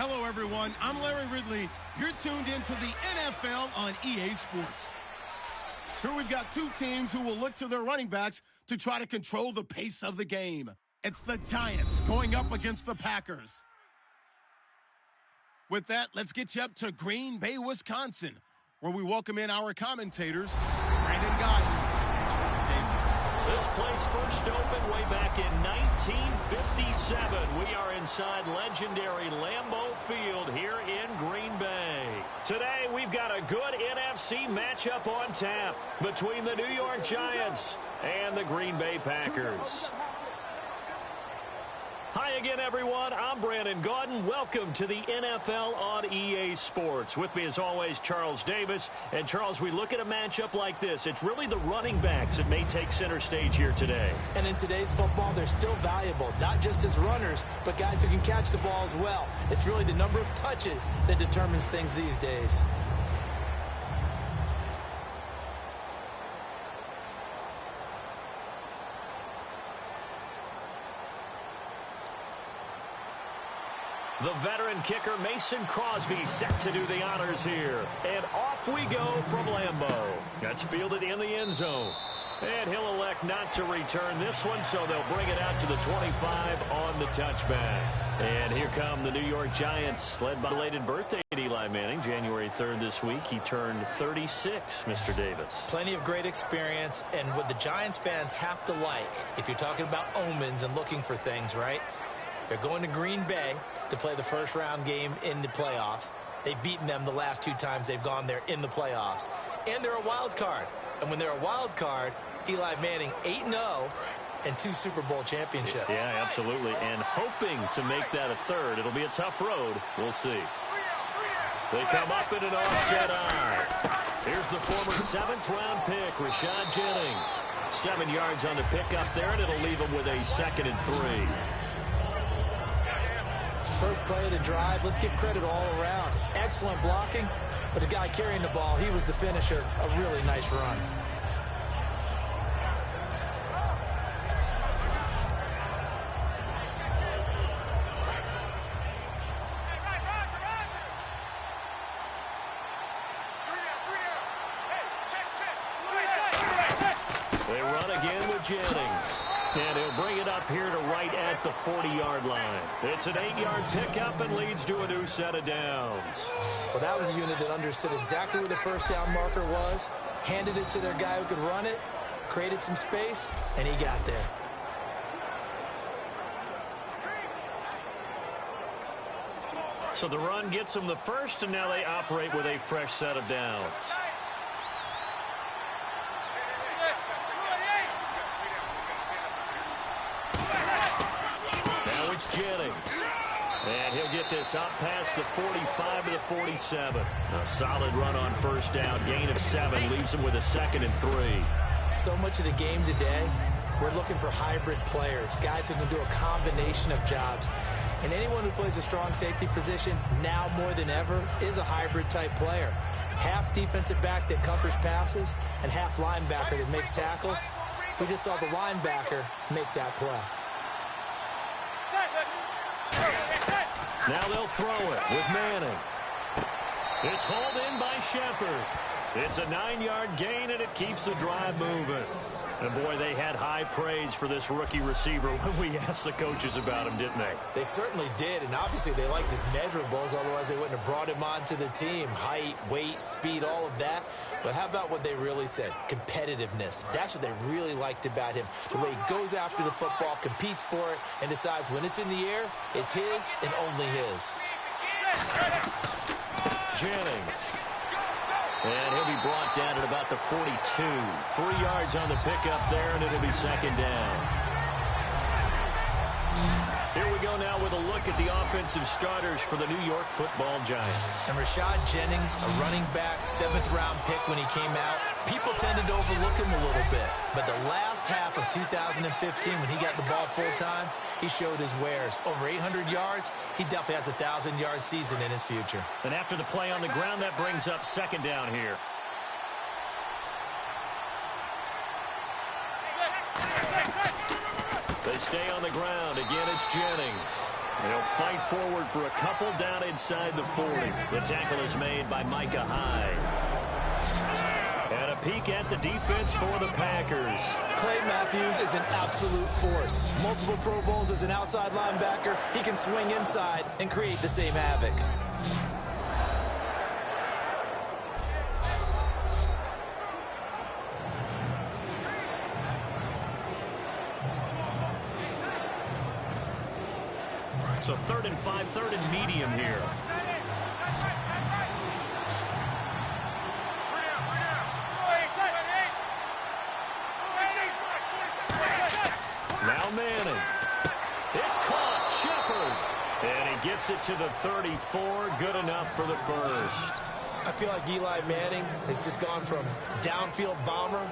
Hello, everyone. I'm Larry Ridley. You're tuned into the NFL on EA Sports. Here we've got two teams who will look to their running backs to try to control the pace of the game. It's the Giants going up against the Packers. With that, let's get you up to Green Bay, Wisconsin, where we welcome in our commentators, Brandon Godden and Charles Davis. This place first opened way back in 1957. We are inside legendary Lambeau Field here in Green Bay. Today, we've got a good NFC matchup on tap between the New York Giants and the Green Bay Packers. Hi again, everyone. I'm Brandon Godden. Welcome to the NFL on EA Sports. With me, as always, Charles Davis. And, Charles, we look at a matchup like this. It's really the running backs that may take center stage here today. And in today's football, they're still valuable, not just as runners, but guys who can catch the ball as well. It's really the number of touches that determines things these days. The veteran kicker Mason Crosby set to do the honors here. And off we go from Lambeau. That's fielded in the end zone. And he'll elect not to return this one, so they'll bring it out to the 25 on the touchback. And here come the New York Giants, led by belated birthday Eli Manning, January 3rd this week. He turned 36, Mr. Davis. Plenty of great experience, and what the Giants fans have to like, if you're talking about omens and looking for things, right? They're going to Green Bay to play the first-round game in the playoffs. They've beaten them the last two times they've gone there in the playoffs. And they're a wild card. And when they're a wild card, Eli Manning 8-0 and 2 Super Bowl championships. Yeah, absolutely. And hoping to make that a third. It'll be a tough road. We'll see. They come up in an offset eye. Here's the former 7th-round pick, Rashad Jennings. 7 yards on the pickup there, and it'll leave him with a 2nd and 3. First play of the drive, let's give credit all around. Excellent blocking, but the guy carrying the ball, he was the finisher. A really nice run. They run again with Jennings. And he'll bring it up here to right at the 40-yard line. It's an 8-yard pickup and leads to a new set of downs. Well, that was a unit that understood exactly where the first down marker was, handed it to their guy who could run it, created some space, and he got there. So the run gets them the first, and now they operate with a fresh set of downs. Jennings. And he'll get this out past the 45 to the 47. A solid run on first down. Gain of 7 leaves him with a 2nd and 3. So much of the game today, we're looking for hybrid players, guys who can do a combination of jobs. And anyone who plays a strong safety position, now more than ever, is a hybrid type player. Half defensive back that covers passes and half linebacker that makes tackles. We just saw the linebacker make that play. Now they'll throw it with Manning. It's hauled in by Shepard. It's a 9-yard gain, and it keeps the drive moving. And, boy, they had high praise for this rookie receiver when we asked the coaches about him, didn't they? They certainly did, and obviously they liked his measurables, otherwise they wouldn't have brought him onto the team. Height, weight, speed, all of that. But how about what they really said? Competitiveness. That's what they really liked about him. The way he goes after the football, competes for it, and decides when it's in the air, it's his and only his. Jennings. And he'll be brought down at about the 42. 3 yards on the pickup there, and it'll be 2nd down. Here we go now with a look at the offensive starters for the New York Football Giants. And Rashad Jennings, a running back, 7th-round pick when he came out. People tended to overlook him a little bit. But the last half of 2015, when he got the ball full-time, he showed his wares. Over 800 yards, he definitely has a 1,000-yard season in his future. And after the play on the ground, that brings up 2nd down here. They stay on the ground. Again, it's Jennings. They'll fight forward for a couple down inside the 40. The tackle is made by Micah Hyde. And a peek at the defense for the Packers. Clay Matthews is an absolute force. Multiple Pro Bowls as an outside linebacker. He can swing inside and create the same havoc. So 3rd and 5, 3rd and medium here. Now Manning. It's caught. Shepard. And he gets it to the 34. Good enough for the first. I feel like Eli Manning has just gone from downfield bomber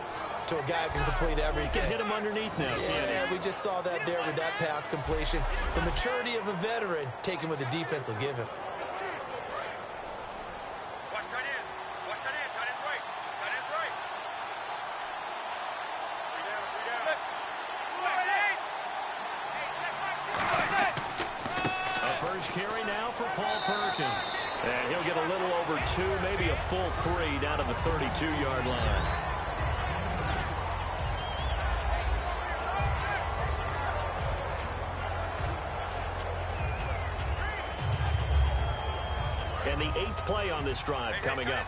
to a guy who can complete everything. He can hit him underneath now. Yeah, we just saw that there with that pass completion. The maturity of a veteran taken with the defense will give him. Carry now for Paul Perkins. And he'll get a little over 2, maybe a full 3 down to the 32-yard line. And the 8th play on this drive coming up.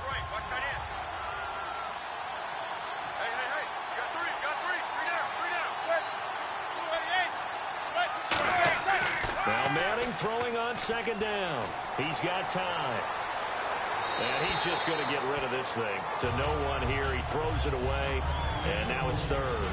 Now Manning throwing on 2nd down. He's got time. And he's just going to get rid of this thing. To no one here. He throws it away. And now it's 3rd.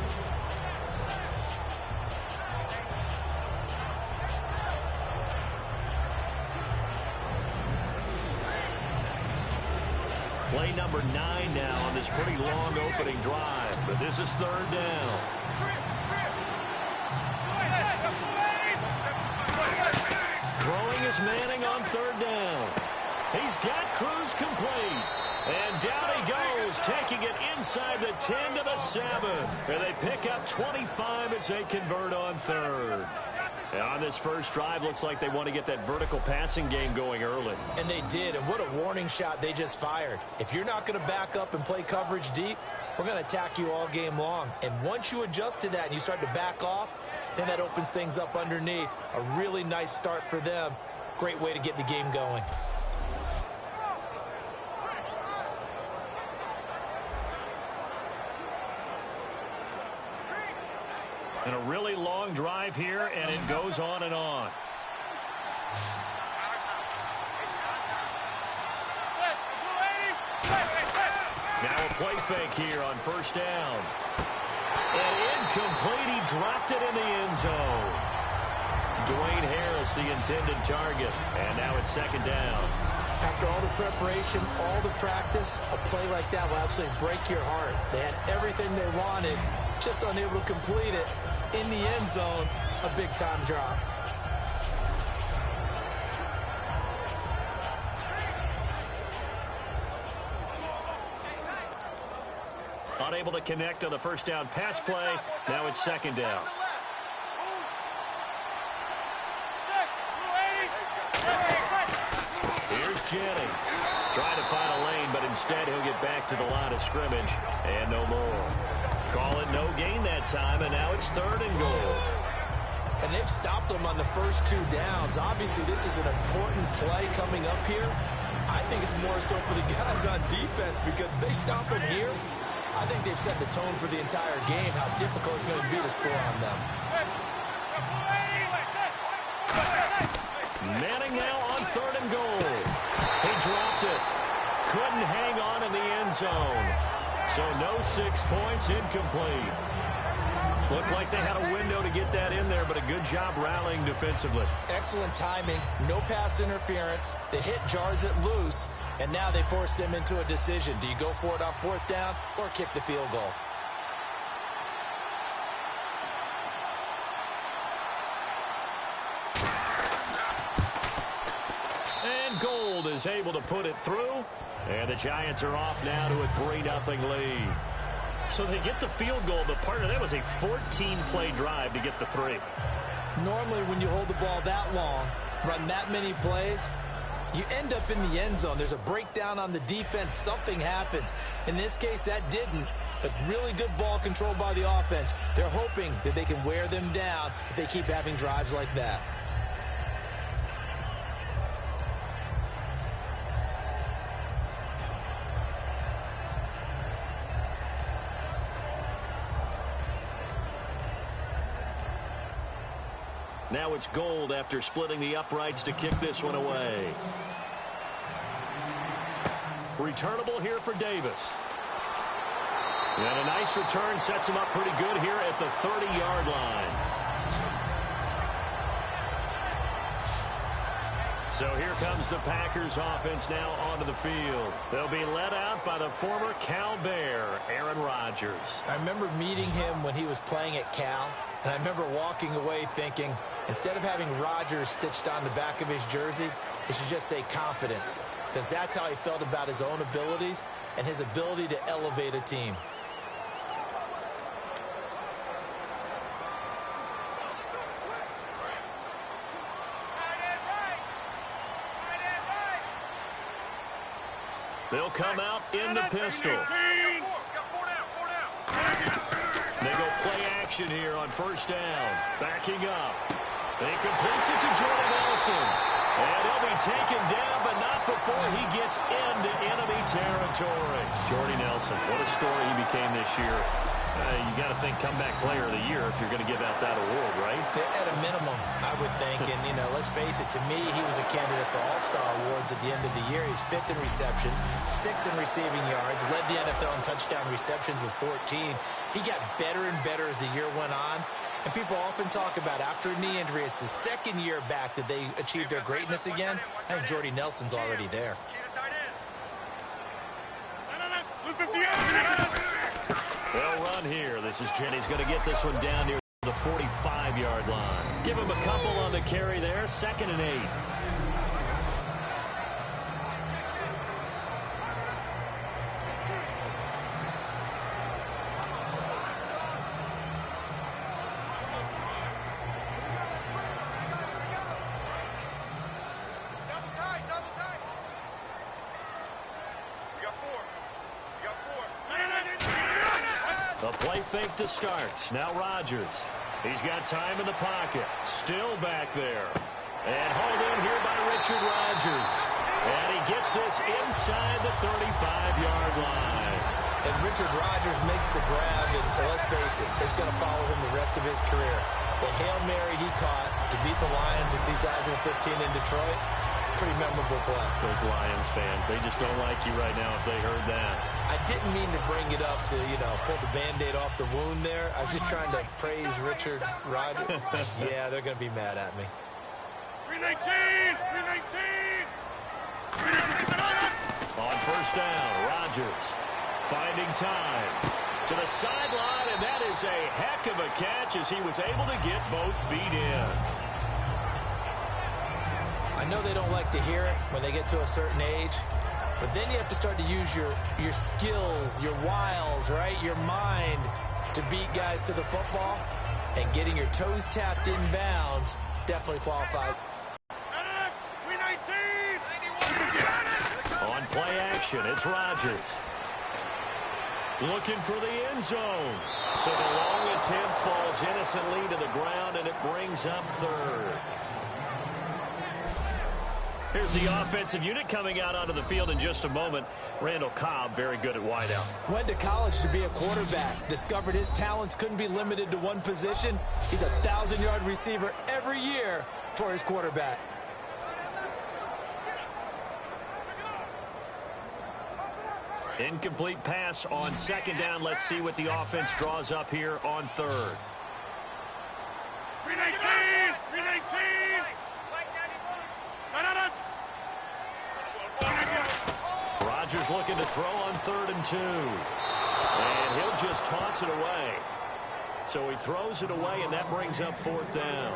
Play number 9 now on this pretty long opening drive. But this is 3rd down. Throwing is Manning on 3rd down. He's got Cruz complete. And down he goes, taking it inside the 10 to the 7. And they pick up 25 as they convert on 3rd. And on this first drive, looks like they want to get that vertical passing game going early. And they did, and what a warning shot they just fired. If you're not going to back up and play coverage deep, we're going to attack you all game long. And once you adjust to that and you start to back off, then that opens things up underneath. A really nice start for them. Great way to get the game going. And a really long drive here, and it goes on and on. Now a play fake here on 1st down. And incomplete. He dropped it in the end zone. Dwayne Harris, the intended target. And now it's 2nd down. After all the preparation, all the practice, a play like that will absolutely break your heart. They had everything they wanted, just unable to complete it. In the end zone, a big-time drop. Unable to connect on the 1st down pass play. Now it's 2nd down. Here's Jennings. Trying to find a lane, but instead he'll get back to the line of scrimmage. And no more. Call it no gain that time, and now it's 3rd and goal. And they've stopped them on the first 2 downs. Obviously, this is an important play coming up here. I think it's more so for the guys on defense, because if they stop them here, I think they've set the tone for the entire game, how difficult it's going to be to score on them. Manning now on 3rd and goal. He dropped it. Couldn't hang on in the end zone. So no 6 points, incomplete. Looked like they had a window to get that in there, but a good job rallying defensively. Excellent timing, no pass interference. The hit jars it loose, and now they force them into a decision. Do you go for it on 4th down or kick the field goal? And Gold is able to put it through, and the Giants are off now to a 3-0 lead. So they get the field goal, but part of that was a 14-play drive to get the 3. Normally, when you hold the ball that long, run that many plays, you end up in the end zone. There's a breakdown on the defense. Something happens. In this case, that didn't. But really good ball control by the offense. They're hoping that they can wear them down if they keep having drives like that. Now it's Gold after splitting the uprights to kick this one away. Returnable here for Davis. And a nice return sets him up pretty good here at the 30-yard line. So here comes the Packers offense now onto the field. They'll be led out by the former Cal Bear, Aaron Rodgers. I remember meeting him when he was playing at Cal, and I remember walking away thinking, instead of having Rodgers stitched on the back of his jersey, it should just say confidence, because that's how he felt about his own abilities and his ability to elevate a team. They'll come out in the pistol. They go play action here on first down. Backing up. They completes it to Jordy Nelson. And he'll be taken down, but not before he gets into enemy territory. Jordy Nelson, what a story he became this year. You got to think comeback player of the year if you're going to give out that award, right? At a minimum, I would think. And, you know, let's face it, to me, he was a candidate for All-Star awards at the end of the year. He's 5th in receptions, 6th in receiving yards, led the NFL in touchdown receptions with 14. He got better and better as the year went on. And people often talk about after a knee injury, it's the second year back that they achieved their greatness again. I think Jordy Nelson's already there. They'll run here. This is Jennings going to get this one down near the 45-yard line. Give him a couple on the carry there. 2nd and 8. Fake to start. Now Rodgers. He's got time in the pocket. Still back there. And hauled in here by Richard Rodgers. And he gets this inside the 35-yard line. And Richard Rodgers makes the grab, and let's face it, it's going to follow him the rest of his career. The Hail Mary he caught to beat the Lions in 2015 in Detroit, pretty memorable play. Those Lions fans, they just don't like you right now if they heard that. I didn't mean to bring it up to, you know, pull the Band-Aid off the wound there. I was just trying to praise Richard Rodgers. Yeah, they're going to be mad at me. 319! On first down, Rodgers finding time to the sideline, and that is a heck of a catch as he was able to get both feet in. I know they don't like to hear it when they get to a certain age, but then you have to start to use your skills, your wiles, right? Your mind to beat guys to the football. And getting your toes tapped in bounds definitely qualifies. On play action, it's Rodgers. Looking for the end zone. So the long attempt falls innocently to the ground, and it brings up 3rd. Here's the offensive unit coming out onto the field in just a moment. Randall Cobb, very good at wideout. Went to college to be a quarterback. Discovered his talents couldn't be limited to one position. He's a 1,000-yard receiver every year for his quarterback. Incomplete pass on 2nd down. Let's see what the offense draws up here on 3rd. 319! Rodgers looking to throw on 3rd and 2. And he'll just toss it away. So he throws it away, and that brings up 4th down.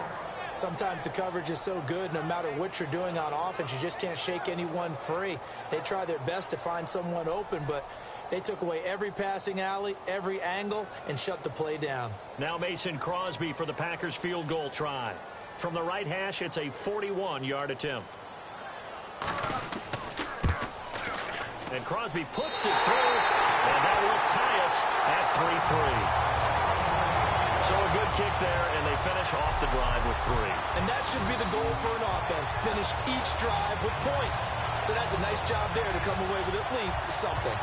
Sometimes the coverage is so good, no matter what you're doing on offense, you just can't shake anyone free. They try their best to find someone open, but They took away every passing alley, every angle, and shut the play down. Now Mason Crosby for the Packers field goal try. From the right hash, it's a 41-yard attempt. And Crosby puts it through, and that will tie us at 3-3. So a good kick there, and they finish off the drive with 3. And that should be the goal for an offense, finish each drive with points. So that's a nice job there to come away with at least something.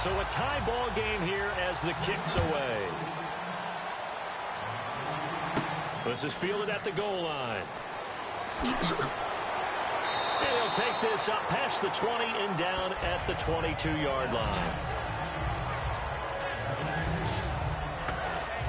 So a tie ball game here as the kick's away. This is fielded at the goal line. And he'll take this up past the 20 and down at the 22-yard line.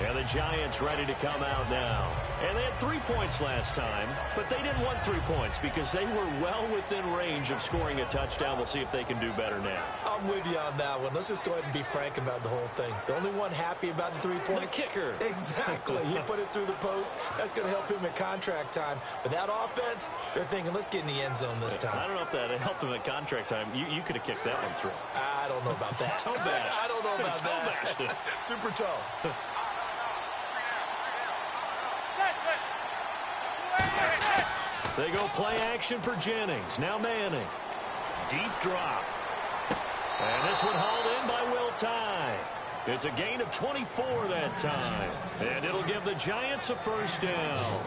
And the Giants ready to come out now. And they had 3 points last time, but they didn't want 3 points because they were well within range of scoring a touchdown. We'll see if they can do better now. I'm with you on that one. Let's just go ahead and be frank about the whole thing. The only one happy about the 3-point? The kicker. Exactly. He put it through the post. That's going to help him at contract time. But that offense, they're thinking, let's get in the end zone this time. I don't know if that helped him at contract time. You could have kicked that one through. I don't know about that. Toe bash. I don't know about toe that. bashed. Super toe. They go play action for Jennings. Now Manning. Deep drop. And this one hauled in by Will Tye. It's a gain of 24 that time. And it'll give the Giants a first down.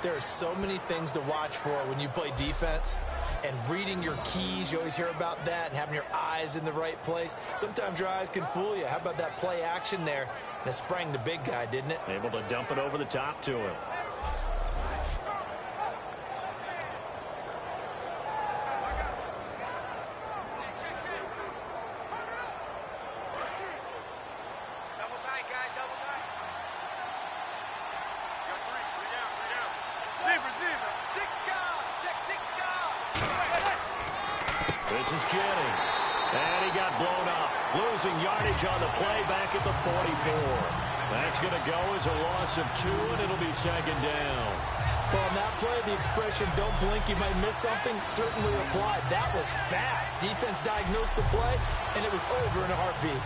There are so many things to watch for when you play defense. And reading your keys, you always hear about that, and having your eyes in the right place. Sometimes your eyes can fool you. How about that play action there? And it sprang the big guy, didn't it? Able to dump it over the top to him. This is Jennings. And he got blown up. Losing yardage on the play back at the 44. That's going to go as a loss of 2, and it'll be second down. Well, on that play, the expression, don't blink, you might miss something, certainly applied. That was fast. Defense diagnosed the play, and it was over in a heartbeat.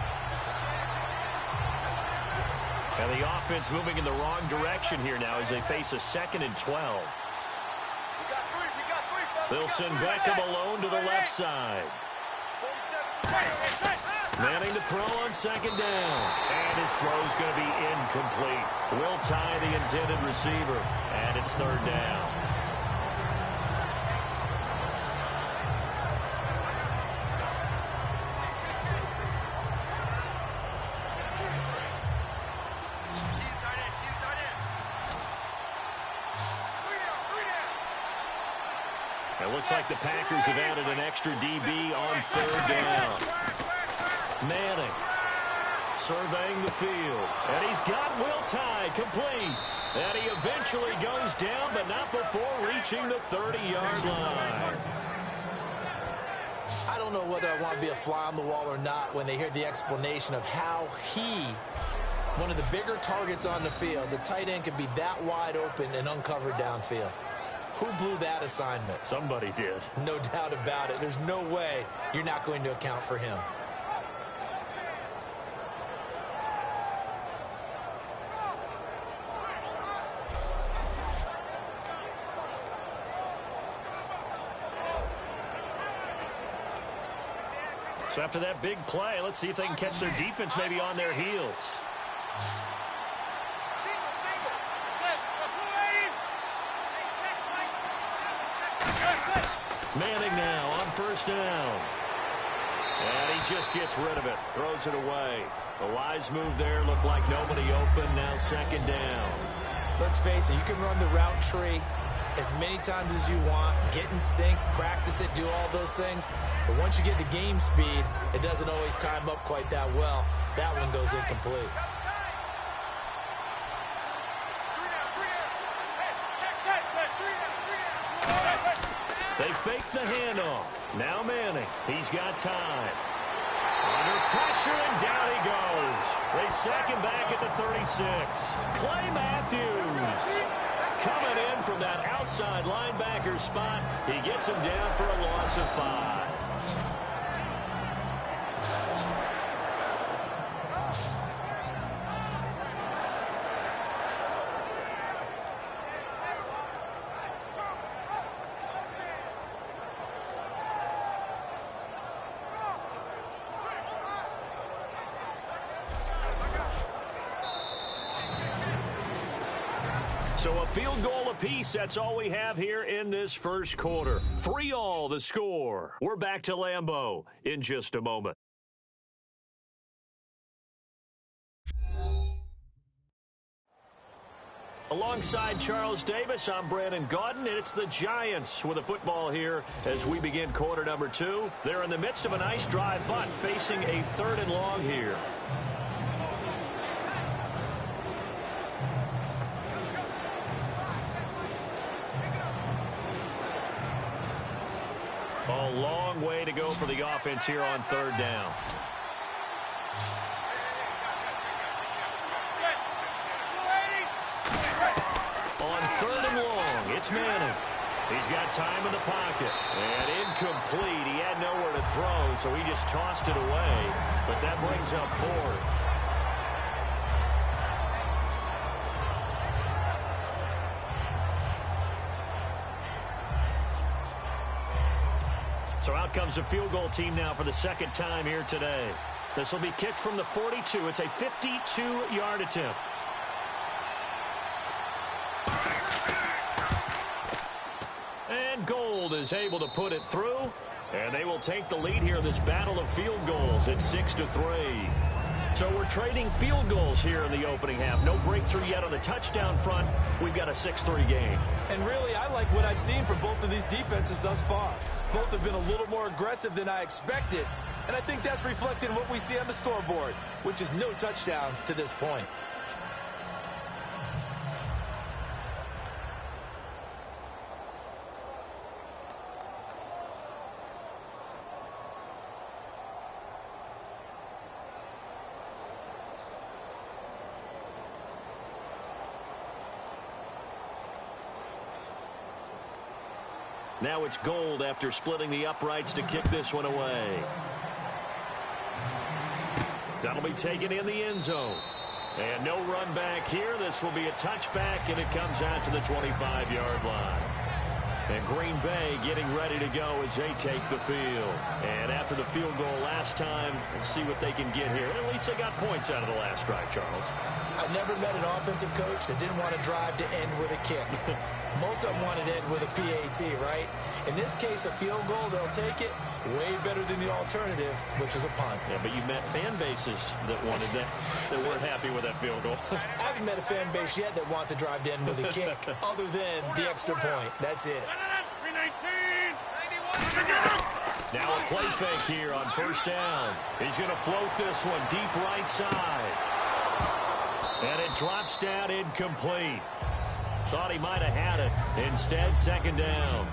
And the offense moving in the wrong direction here now as they face a 2nd and 12. They'll send Beckham alone to the left side. Manning to throw on second down. And his throw's going to be incomplete. Will Tye the intended receiver. And it's third down. It looks like the Packers have added an extra DB on third down. Manning surveying the field. And he's got Will Tye complete. And he eventually goes down, but not before reaching the 30-yard line. I don't know whether I want to be a fly on the wall or not when they hear the explanation of how he, one of the bigger targets on the field, the tight end can be that wide open and uncovered downfield. Who blew that assignment? Somebody did. No doubt about it. There's no way you're not going to account for him. So after that big play, let's see if they can catch their defense maybe on their heels. Manning now on first down. And he just gets rid of it. Throws it away. The wise move there looked like nobody open. Now second down. Let's face it, you can run the route tree as many times as you want, get in sync, practice it, do all those things. But once you get to game speed, it doesn't always time up quite that well. That one goes incomplete. They fake the handoff. Now Manning. He's got time. Under pressure, and down he goes. They sack him back at the 36. Clay Matthews coming in from that outside linebacker spot. He gets him down for a loss of 5. So a field goal apiece, that's all we have here in this first quarter. 3-3 the score. We're back to Lambeau in just a moment. Alongside Charles Davis, I'm Brandon Gaudin, and it's the Giants with the football here as we begin quarter number 2. They're in the midst of a nice drive, but facing a 3rd and long here. A long way to go for the offense here on 3rd down. On 3rd and long, it's Manning. He's got time in the pocket. And incomplete. He had nowhere to throw, so he just tossed it away. But that brings up 4th. So out comes the field goal team now for the 2nd time here today. This will be kicked from the 42. It's a 52-yard attempt. And Gold is able to put it through. And they will take the lead here in this battle of field goals at 6-3. So we're trading field goals here in the opening half. No breakthrough yet on the touchdown front. We've got a 6-3 game. And really, I like what I've seen from both of these defenses thus far. Both have been a little more aggressive than I expected. And I think that's reflected in what we see on the scoreboard, which is no touchdowns to this point. Now it's Gold after splitting the uprights to kick this one away. That'll be taken in the end zone. And no run back here. This will be a touchback, and it comes out to the 25-yard line. And Green Bay getting ready to go as they take the field. And after the field goal last time, let's see what they can get here. At least they got points out of the last drive, Charles. I never met an offensive coach that didn't want to drive to end with a kick. Most of them wanted to end with a PAT, right? In this case, a field goal, they'll take it. Way better than the alternative, which is a punt. Yeah, but you met fan bases that wanted that weren't happy with that field goal. I haven't met a fan base yet that wants to drive to end with a kick, other than the extra point. That's it. 319. Now a play fake here on 1st down. He's going to float this one deep right side. And it drops down incomplete. Thought he might have had it. Instead, 2nd down.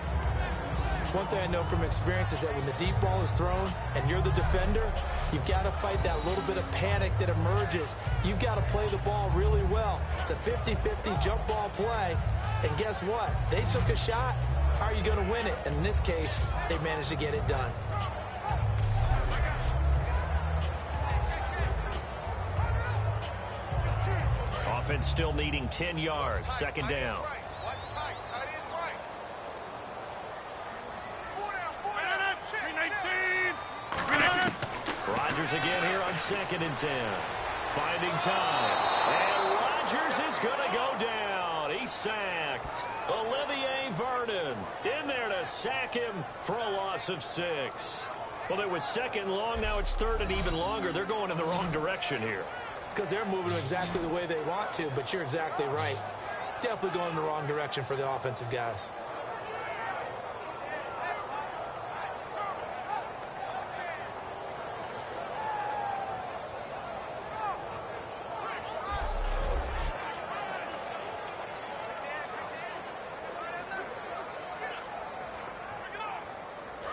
One thing I know from experience is that when the deep ball is thrown and you're the defender, you've got to fight that little bit of panic that emerges. You've got to play the ball really well. It's a 50-50 jump ball play. And guess what? They took a shot. How are you going to win it? And in this case, they managed to get it done. Offense still needing 10 yards. 2nd down. Rodgers again here on 2nd and 10. Finding time. And Rodgers is going to go down. He's sacked. Olivier Vernon in there to sack him for a loss of 6. Well, it was 2nd long. Now it's 3rd and even longer. They're going in the wrong direction here. Because they're moving exactly the way they want to, but you're exactly right. definitely going in the wrong direction for the offensive guys.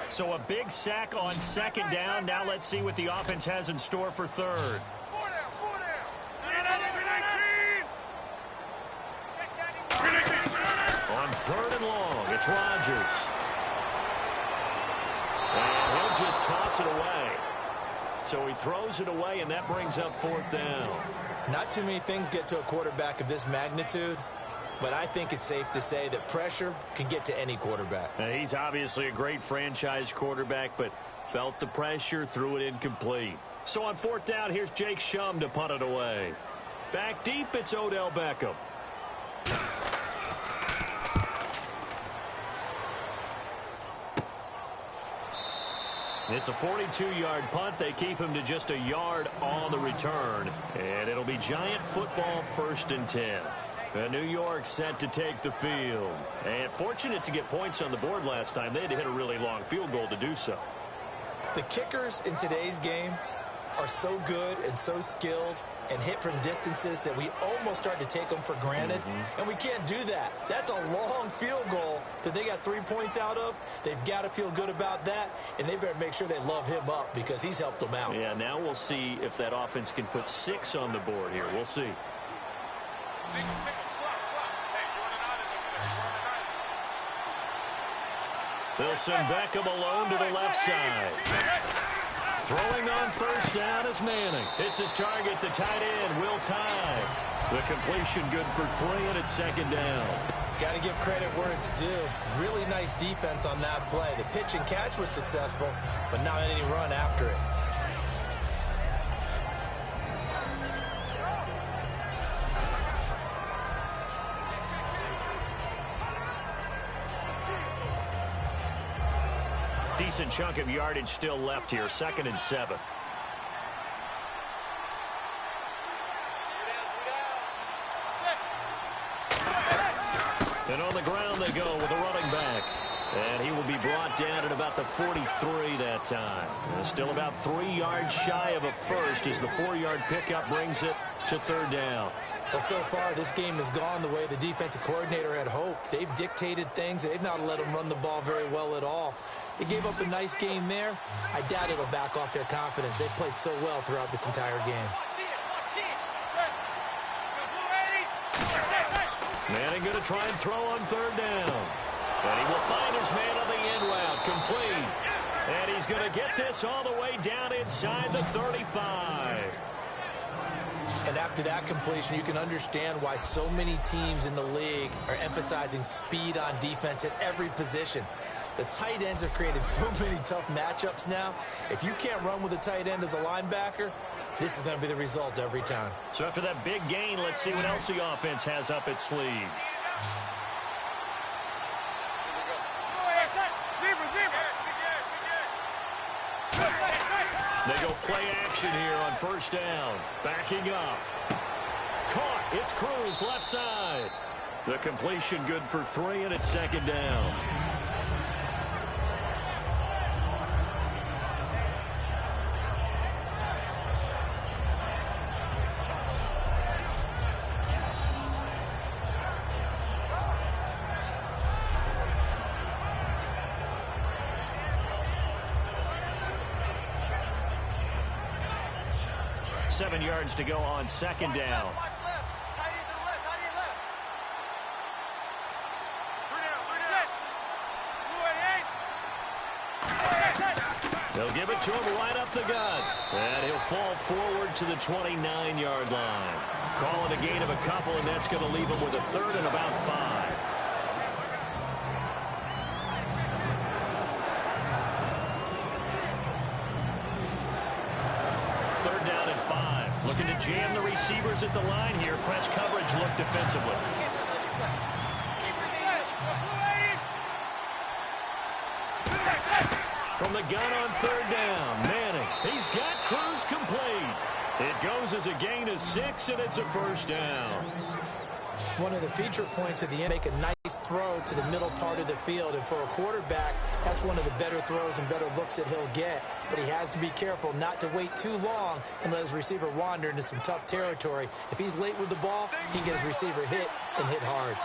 So a big sack on second down. Now let's see what the offense has in store for third. On third and long, it's Rodgers. And he'll just toss it away. So he throws it away, and that brings up fourth down. Not too many things get to a quarterback of this magnitude, but I think it's safe to say that pressure can get to any quarterback. Now, he's obviously a great franchise quarterback, but felt the pressure, threw it incomplete. So on fourth down, here's Jake Shum to punt it away. Back deep, it's Odell Beckham. It's a 42-yard punt. They keep him to just a yard on the return. And it'll be Giant football, 1st and 10. New York set to take the field. And fortunate to get points on the board last time. They had to hit a really long field goal to do so. The kickers in today's game are so good and so skilled and hit from distances that we almost start to take them for granted. And we can't do that. That's a long field goal that they got 3 points out of. They've got to feel good about that, and they better make sure they love him up because he's helped them out. Yeah, now we'll see if that offense can put 6 on the board here. We'll see. They'll send Beckham alone to the left side. Throwing on first down is Manning. It's his target, the tight end, Will Tye. The completion good for 3, and it's 2nd down. Got to give credit where it's due. Really nice defense on that play. The pitch and catch was successful, but not any run after it. Decent chunk of yardage still left here. 2nd and 7. And on the ground they go with a running back. And he will be brought down at about the 43 that time. Still about 3 yards shy of a first as the 4-yard pickup brings it to 3rd down. Well, so far, this game has gone the way the defensive coordinator had hoped. They've dictated things. They've not let them run the ball very well at all. They gave up a nice game there. I doubt it'll back off their confidence. They've played so well throughout this entire game. Manning going to try and throw on 3rd down. And he will find his man on the end route, complete. And he's going to get this all the way down inside the 35. And after that completion, you can understand why so many teams in the league are emphasizing speed on defense at every position. The tight ends have created so many tough matchups now. If you can't run with a tight end as a linebacker, this is going to be the result every time. So after that big gain, let's see what else the offense has up its sleeve. They go play action here on 1st down. Backing up. Caught. It's Cruz, left side. The completion good for 3, and it's 2nd down. Seven yards to go on 2nd down. They'll give it to him right up the gut. And he'll fall forward to the 29-yard line. Calling a gain of a couple, and that's going to leave him with a 3rd and about 5. Looking to jam the receivers at the line here. Press coverage look defensively. From the gun on 3rd down, Manning. He's got Cruz complete. It goes as a gain of 6, and it's a 1st down. one of the feature points of the end. Make a nice throw to the middle part of the field. And for a quarterback, that's one of the better throws and better looks that he'll get. But he has to be careful not to wait too long and let his receiver wander into some tough territory. If he's late with the ball, he can get his receiver hit and hit hard.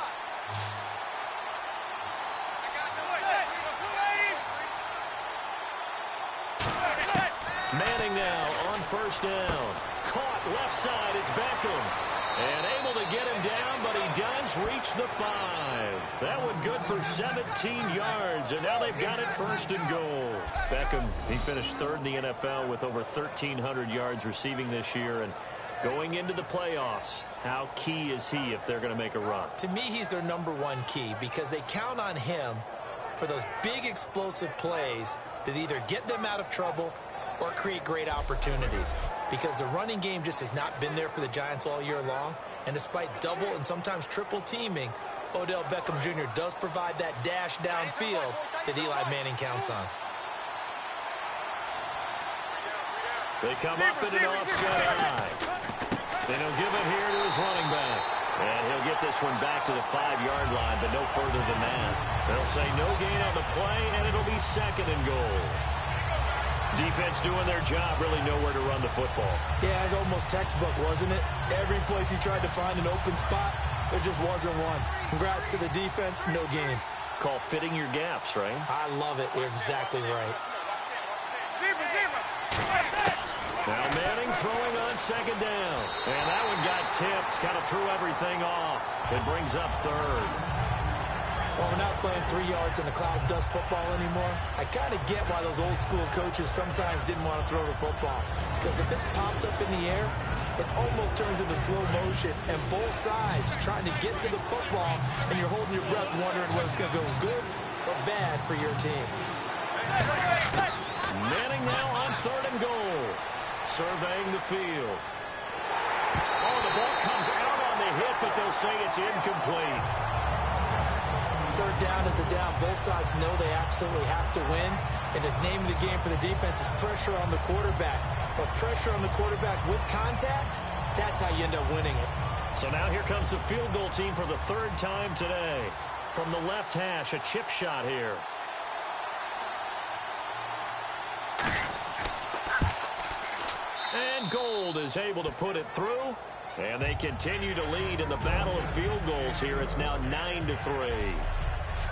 Manning now on first down. Caught left side. It's Beckham. And able to get him down, but he does reach the 5. That one good for 17 yards, and now they've got it first and goal. Beckham, he finished third in the NFL with over 1,300 yards receiving this year, and going into the playoffs, how key is he if they're going to make a run? To me, he's their #1 key because they count on him for those big explosive plays that either get them out of trouble or create great opportunities, because the running game just has not been there for the Giants all year long. And despite double and sometimes triple teaming, Odell Beckham Jr. does provide that dash downfield that Eli Manning counts on. They come up in an offset eye. Then he'll give it here to his running back. And he'll get this one back to the 5-yard line, but no further than that. They'll say no gain on the play, and it'll be second and goal. Defense doing their job, really nowhere to run the football. Yeah, it's almost textbook, wasn't it? Every place he tried to find an open spot, there just wasn't one. Congrats to the defense, no gain. Call fitting your gaps, right? I love it. You're exactly right. Now Manning throwing on second down. And that one got tipped, kind of threw everything off. It brings up third. Well, we're not playing 3 yards in the cloud of dust football anymore. I kind of get why those old school coaches sometimes didn't want to throw the football. Because if it's popped up in the air, it almost turns into slow motion. And both sides trying to get to the football, and you're holding your breath wondering whether it's going to go good or bad for your team. Manning now on third and goal. Surveying the field. Oh, the ball comes out on the hit, but they'll say it's incomplete. Third down is the down. Both sides know they absolutely have to win. And the name of the game for the defense is pressure on the quarterback. But pressure on the quarterback with contact, that's how you end up winning it. So now here comes the field goal team for the third time today. From the left hash, a chip shot here. And Gold is able to put it through. And they continue to lead in the battle of field goals here. It's now 9-3.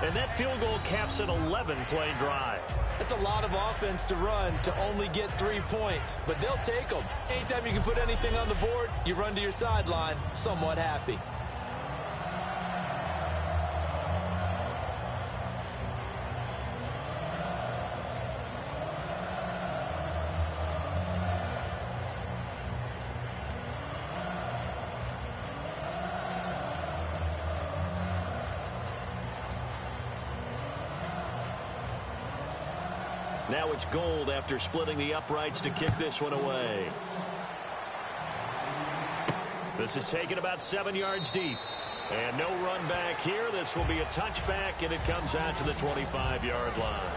And that field goal caps an 11-play drive. It's a lot of offense to run to only get 3 points, but they'll take them. Anytime you can put anything on the board, you run to your sideline somewhat happy. Now it's Gold after splitting the uprights to kick this one away. This is taken about 7 yards deep. And no run back here. This will be a touchback, and it comes out to the 25-yard line.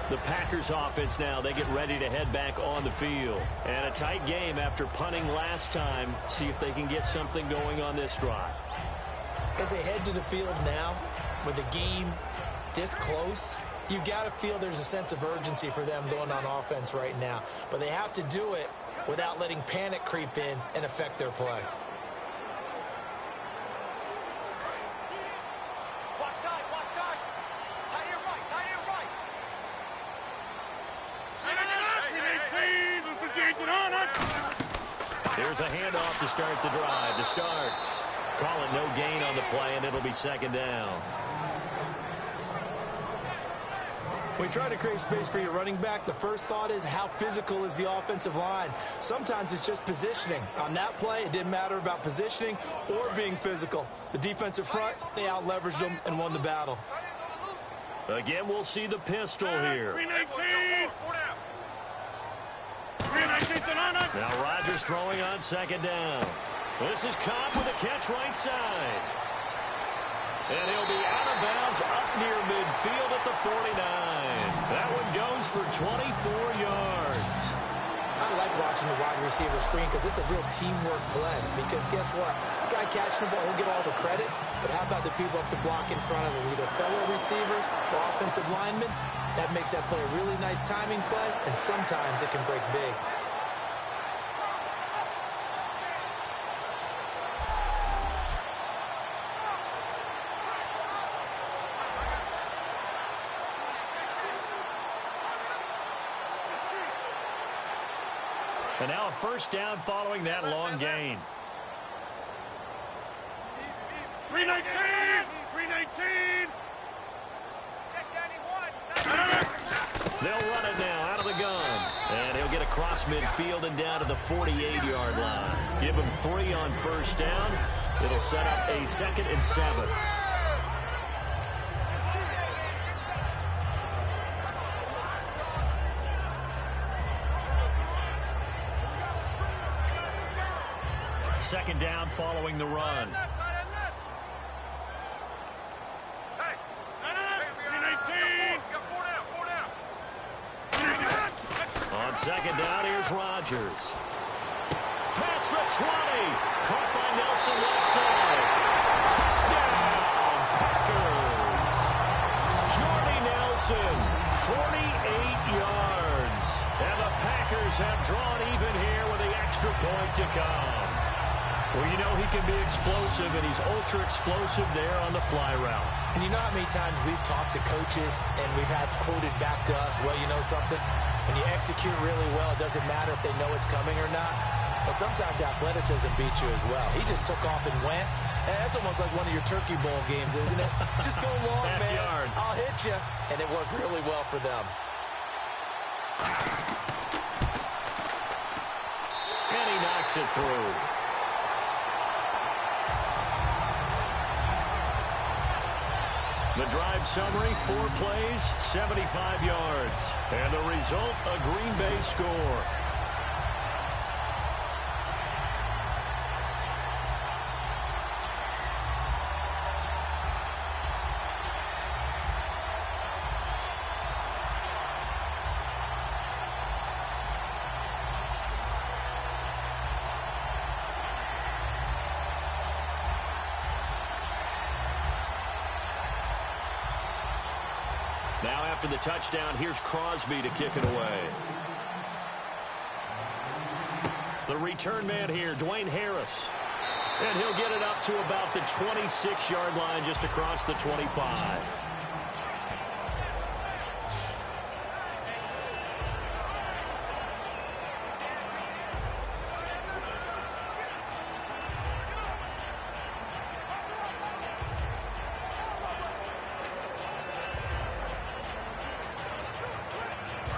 The Packers offense now, they get ready to head back on the field. And a tight game after punting last time. See if they can get something going on this drive. As they head to the field now, with the game this close, you've got to feel there's a sense of urgency for them going on offense right now. But they have to do it without letting panic creep in and affect their play. Watch time, watch time. Tight end right, tight end right. Here's a handoff to start the drive. The starts. Call it no gain on the play, and it'll be second down. When you try to create space for your running back, the first thought is how physical is the offensive line. Sometimes it's just positioning. On that play, it didn't matter about positioning or being physical. The defensive front, they out-leveraged them and won the battle. Again, we'll see the pistol here. Now Rodgers throwing on second down. This is Cobb with a catch right side. And he'll be out of bounds up near midfield at the 49. That one goes for 24 yards. I I like watching the wide receiver screen because it's a real teamwork blend. Because guess what? The guy catching the ball, he'll get all the credit. But how about the people who have to block in front of him, either fellow receivers or offensive linemen? That makes that play a really nice timing play, and sometimes it can break big. And now a first down following that long gain. 319! 319! Check Danny one. They'll run it now out of the gun. And he'll get across midfield and down to the 48-yard line. Give him 3 on first down. It'll set up a 2nd and 7. Second down following the run. Hey! 319! Four down. On second down, here's Rodgers. Past the 20. Caught by Nelson left side. Touchdown, Packers. Jordy Nelson, 48 yards. And the Packers have drawn even here with the extra point to come. Well, you know he can be explosive, and he's ultra-explosive there on the fly route. And you know how many times we've talked to coaches and we've had quoted back to us, well, you know something? When you execute really well, it doesn't matter if they know it's coming or not. But sometimes athleticism beats you as well. He just took off and went. And that's almost like one of your Turkey Bowl games, isn't it? Just go long, Backyard. man. I'll hit you. And it worked really well for them. And he knocks it through. The drive summary, 4 plays, 75 yards. And the result, a Green Bay score. Now after the touchdown, here's Crosby to kick it away. The return man here, Dwayne Harris. And he'll get it up to about the 26-yard line just across the 25.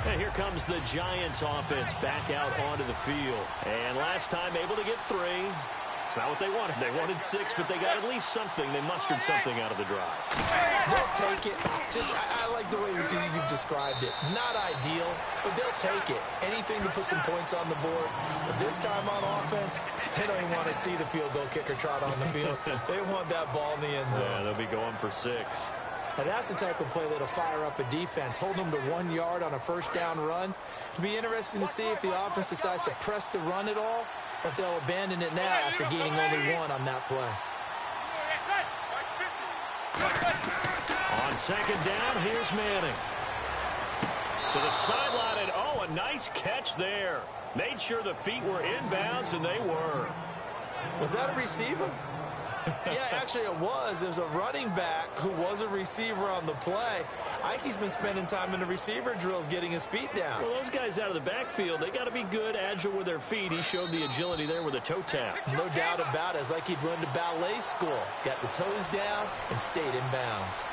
And here comes the Giants offense back out onto the field. And last time able to get 3. It's not what they wanted. They wanted 6, but they got at least something. They mustered something out of the drive. They'll take it. I like the way you've described it. Not ideal, but they'll take it. Anything to put some points on the board. But this time on offense, they don't even want to see the field goal kicker trot on the field. They want that ball in the end zone. Yeah, they'll be going for 6. And that's the type of play that'll fire up a defense. Hold them to 1 yard on a first down run. It'll be interesting to see if the offense decides to press the run at all, or if they'll abandon it now after gaining only 1 on that play. On second down, here's Manning. To the sideline, and a nice catch there. Made sure the feet were inbounds, and they were. Was that a receiver? Yeah, actually it was. It was a running back who was a receiver on the play. Ikey's been spending time in the receiver drills getting his feet down. Well, those guys out of the backfield, they got to be good, agile with their feet. He showed the agility there with a toe tap. No doubt about it. It's like he'd run to ballet school. Got the toes down and stayed in bounds.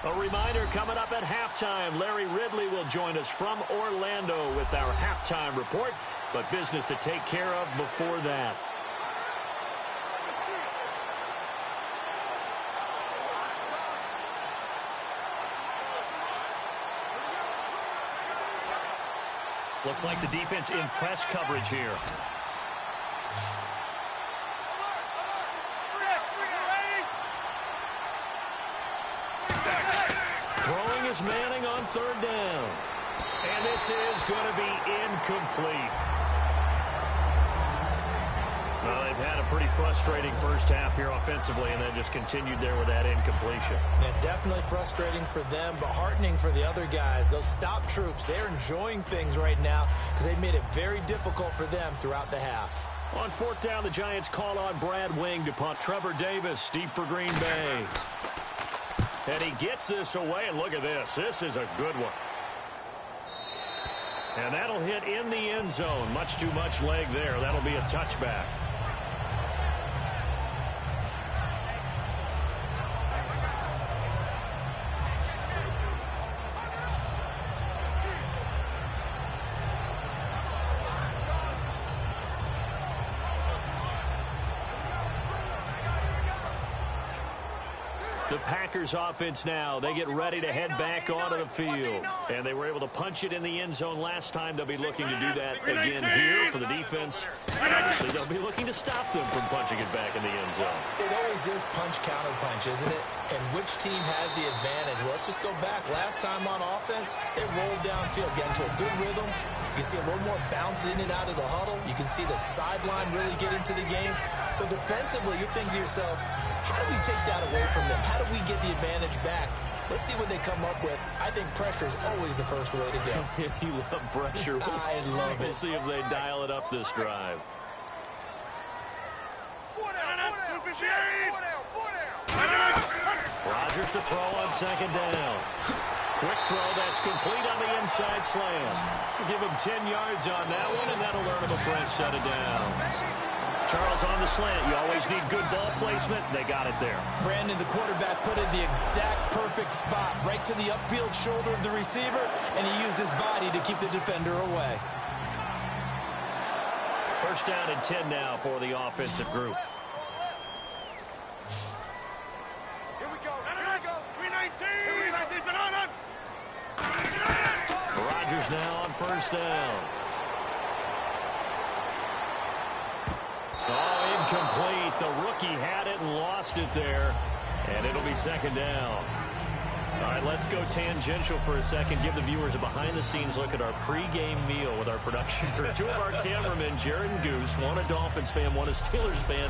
A reminder coming up at halftime. Larry Ridley will join us from Orlando with our halftime report, but business to take care of before that. Looks like the defense in press coverage here. is Manning on third down. And this is going to be incomplete. Well, they've had a pretty frustrating first half here offensively, and then just continued there with that incompletion. Yeah, definitely frustrating for them, but heartening for the other guys. Those stop troops, they're enjoying things right now because they've made it very difficult for them throughout the half. On fourth down, the Giants call on Brad Wing to punt. Trevor Davis deep for Green Bay. And he gets this away, and look at this. This is a good one. And that'll hit in the end zone. Much too much leg there. That'll be a touchback. The Packers offense now, they get ready to head back onto the field. And they were able to punch it in the end zone last time. They'll be looking to do that again here for the defense. Obviously, they'll be looking to stop them from punching it back in the end zone. It always is punch-counter-punch, isn't it? And which team has the advantage? Well, let's just go back. Last time on offense, they rolled downfield, get into a good rhythm. You can see a little more bounce in and out of the huddle. You can see the sideline really get into the game. So defensively, you're thinking to yourself, how do we take that away from them? How do we get the advantage back? Let's see what they come up with. I think pressure is always the first way to go. You love pressure. I love it. We'll see if they dial it up this drive. Rodgers to throw on second down. Quick throw that's complete on the inside slant. Give him 10 yards on that one, and that'll earn him a fresh set of downs. Charles on the slant. You always need good ball placement. They got it there. Brandon, the quarterback, put it in the exact perfect spot, right to the upfield shoulder of the receiver, and he used his body to keep the defender away. First down and 10 now for the offensive group. Here we go. Here we go. 319. Rodgers now on first down. Oh, incomplete. The rookie had it and lost it there. And it'll be second down. All right, let's go tangential for a second. Give the viewers a behind-the-scenes look at our pregame meal with our production crew. Two of our cameramen, Jared and Goose, one a Dolphins fan, one a Steelers fan.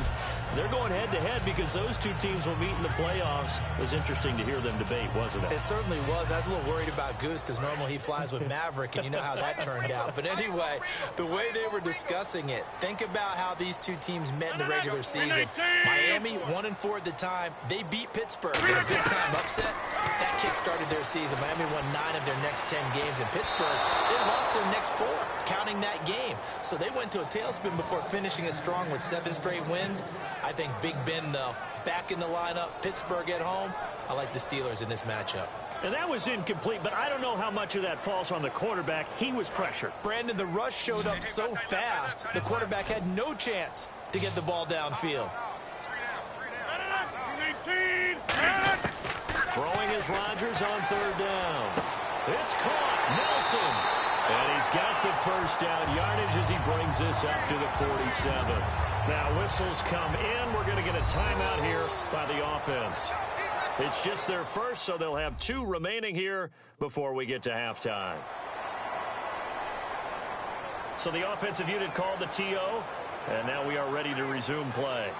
They're going head-to-head because those two teams will meet in the playoffs. It was interesting to hear them debate, wasn't it? It certainly was. I was a little worried about Goose because normally he flies with Maverick, and you know how that turned out. But anyway, the way they were discussing it, think about how these two teams met in the regular season. Miami, 1-4 at the time. They beat Pittsburgh in a big-time upset. That kick-started their season. Miami won 9 of their next 10 games. In Pittsburgh, they lost their next 4, counting that game. So they went to a tailspin before finishing it strong with 7 straight wins. I think Big Ben, though, back in the lineup, Pittsburgh at home. I like the Steelers in this matchup. And that was incomplete, but I don't know how much of that falls on the quarterback. He was pressured. Brandon, the rush showed up so fast, the quarterback had no chance to get the ball downfield. Throwing is Rodgers on third down. It's caught. Nelson. And he's got the first down yardage as he brings this up to the 47. Now whistles come in. We're going to get a timeout here by the offense. It's just their first, so they'll have 2 remaining here before we get to halftime. So the offensive unit called the TO, and now we are ready to resume play.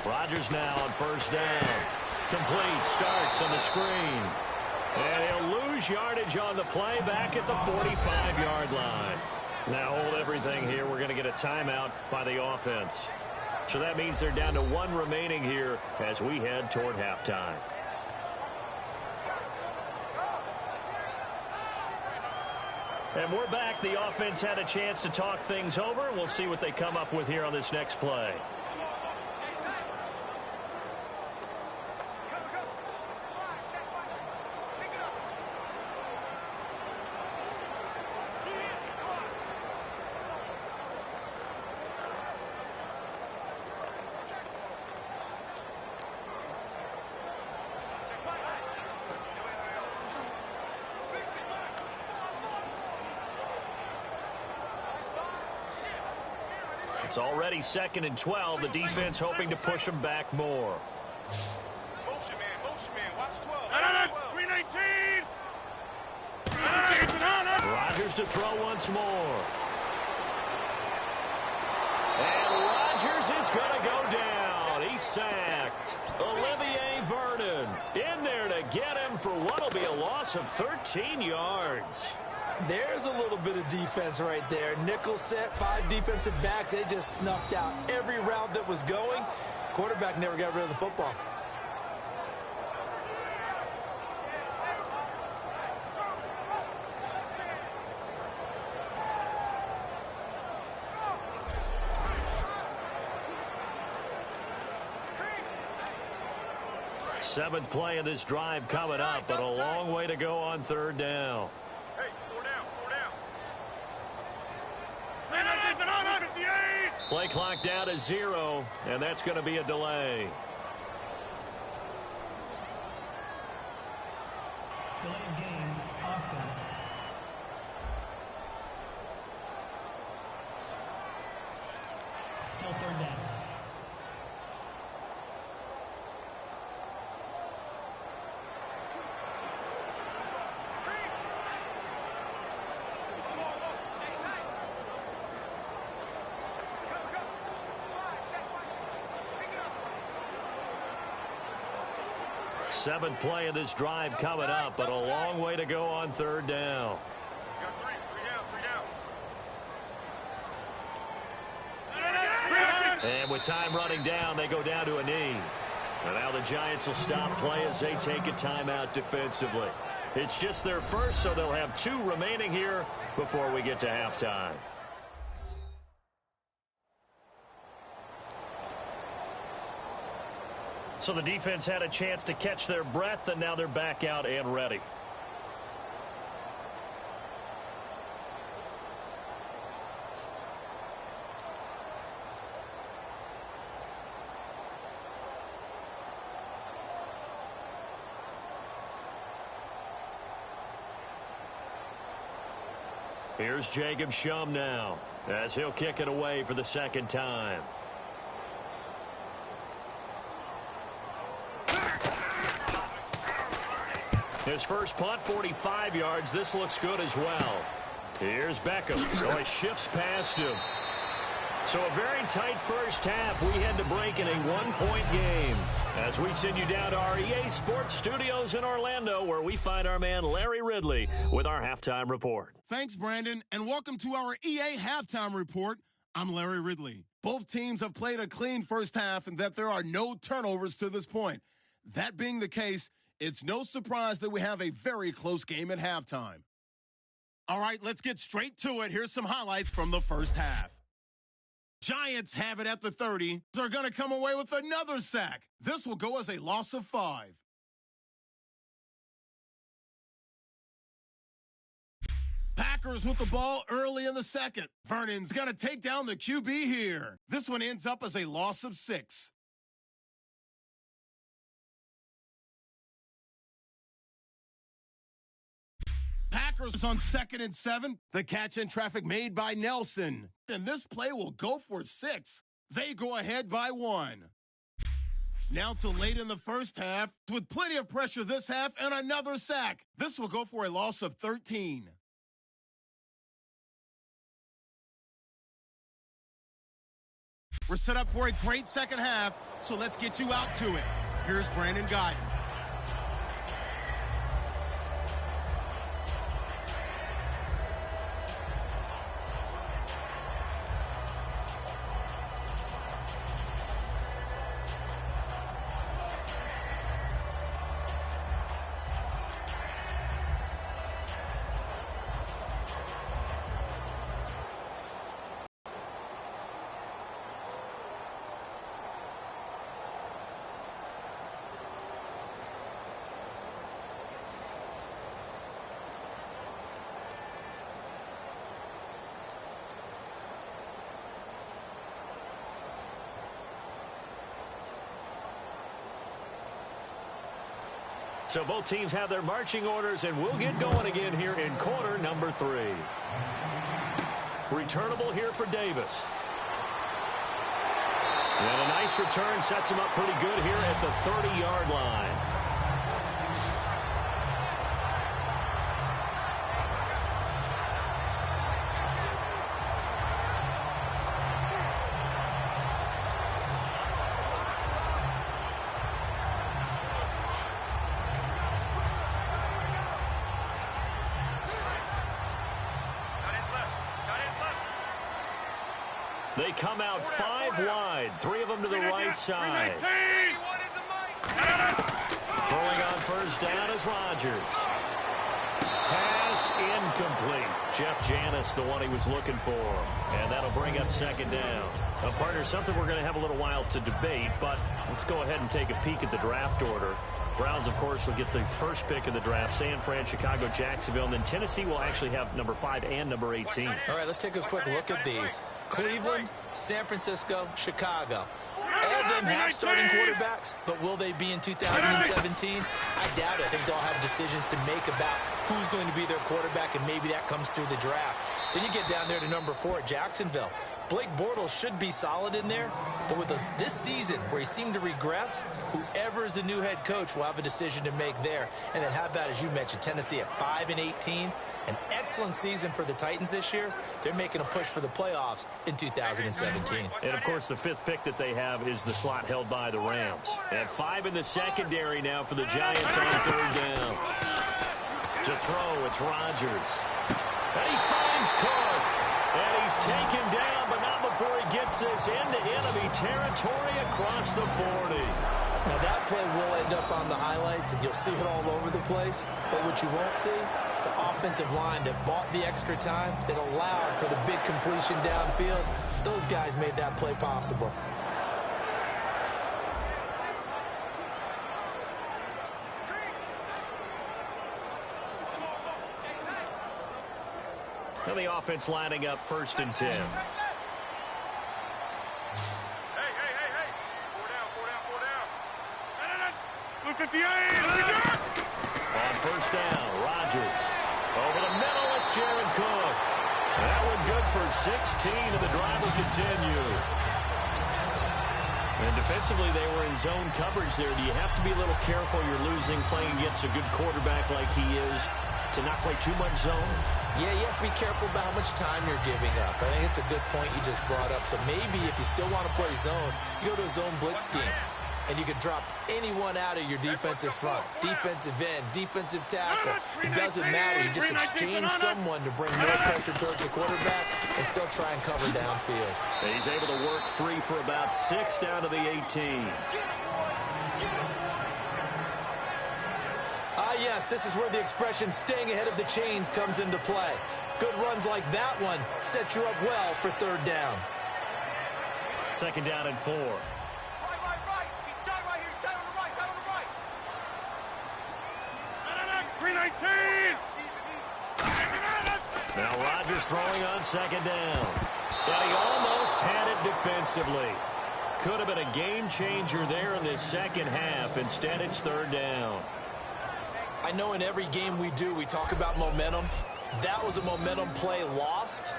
Rodgers now on first down. Complete, starts on the screen. And he'll lose yardage on the play back at the 45-yard line. Now hold everything here. We're going to get a timeout by the offense. So that means they're down to 1 remaining here as we head toward halftime. And we're back. The offense had a chance to talk things over. We'll see what they come up with here on this next play. It's already 2nd and 12. The defense hoping to push them back more. Motion man, watch 12. 319. Rodgers to throw once more. And Rodgers is going to go down. He's sacked. Olivier Vernon in there to get him for what will be a loss of 13 yards. There's a little bit of defense right there. Nickel set, 5 defensive backs. They just snuffed out every route that was going. Quarterback never got rid of the football. Seventh play of this drive coming up, but a long way to go on 3rd down. Hey, 4 down. Play clock down to 0, and that's going to be a delay. Delay of game, offense. Still 3rd down. Seventh play of this drive coming up, but a long way to go on 3rd down. Got 3 down. And with time running down, they go down to a knee. And now the Giants will stop play as they take a timeout defensively. It's just their first, so they'll have 2 remaining here before we get to halftime. So the defense had a chance to catch their breath, and now they're back out and ready. Here's Jacob Shum now, as he'll kick it away for the 2nd time. His first punt, 45 yards. This looks good as well. Here's Beckham. So he shifts past him. So a very tight first half. We had to break in a 1-point game. As we send you down to our EA Sports Studios in Orlando, where we find our man Larry Ridley with our halftime report. Thanks, Brandon, and welcome to our EA Halftime Report. I'm Larry Ridley. Both teams have played a clean first half and that there are no turnovers to this point. That being the case, it's no surprise that we have a very close game at halftime. All right, let's get straight to it. Here's some highlights from the first half. Giants have it at the 30. They're going to come away with another sack. This will go as a loss of 5. Packers with the ball early in the 2nd. Vernon's going to take down the QB here. This one ends up as a loss of 6. Packers on 2nd and 7. The catch in traffic made by Nelson. And this play will go for 6. They go ahead by 1. Now to late in the first half, with plenty of pressure this half and another sack. This will go for a loss of 13. We're set up for a great second half, so let's get you out to it. Here's Brandon Guyton. So both teams have their marching orders, and we'll get going again here in quarter number 3. Returnable here for Davis. nice return sets him up pretty good here at the 30-yard line. They come out 5 wide, 3 of them to the right side. Throwing on first down is Rodgers. Pass incomplete. Jeff Janis, the one he was looking for. And that'll bring up second down. Now, partner, something we're going to have a little while to debate, but let's go ahead and take a peek at the draft order. Browns, of course, will get the first pick of the draft. San Fran, Chicago, Jacksonville. And then Tennessee will actually have number 5 and number 18. All right, let's take a quick look at these. Cleveland, San Francisco, Chicago. All of them have starting quarterbacks, but will they be in 2017? I doubt it. I think they'll have decisions to make about who's going to be their quarterback, and maybe that comes through the draft. Then you get down there to number 4 at Jacksonville. Blake Bortles should be solid in there, but with this season where he seemed to regress, whoever is the new head coach will have a decision to make there. And then how about, as you mentioned, Tennessee at 5-18, an excellent season for the Titans this year. They're making a push for the playoffs in 2017. And, of course, the 5th pick that they have is the slot held by the Rams. At 5 in the secondary now for the Giants on third down. To throw, it's Rodgers. And he finds Cook. And he's taken down, but not before he gets this into enemy territory across the 40. Now, that play will end up on the highlights, and you'll see it all over the place. But what you won't see, the offensive line that bought the extra time, that allowed for the big completion downfield, those guys made that play possible. Now the offense lining up 1st and 10. Hey. 4 down. 58. On first down, Rodgers. Over the middle, it's Jared Cook. That one good for 16, and the drive will continue. And defensively, they were in zone coverage there. Do you have to be a little careful? You're losing, playing against a good quarterback like he is, to not play too much zone? Yeah, you have to be careful about how much time you're giving up. I think it's a good point you just brought up. So maybe if you still want to play zone, you go to a zone blitz scheme. And you can drop anyone out of your defensive front, defensive end, defensive tackle. It doesn't matter. You just exchange someone to bring more pressure towards the quarterback and still try and cover downfield. And he's able to work free for about 6 down to the 18. Ah, yes, this is where the expression staying ahead of the chains comes into play. Good runs like that one set you up well for third down. 2nd down and 4. Now Rodgers throwing on 2nd down. And he almost had it defensively. Could have been a game changer there in this second half. Instead, it's 3rd down. I know in every game we do, we talk about momentum. That was a momentum play lost.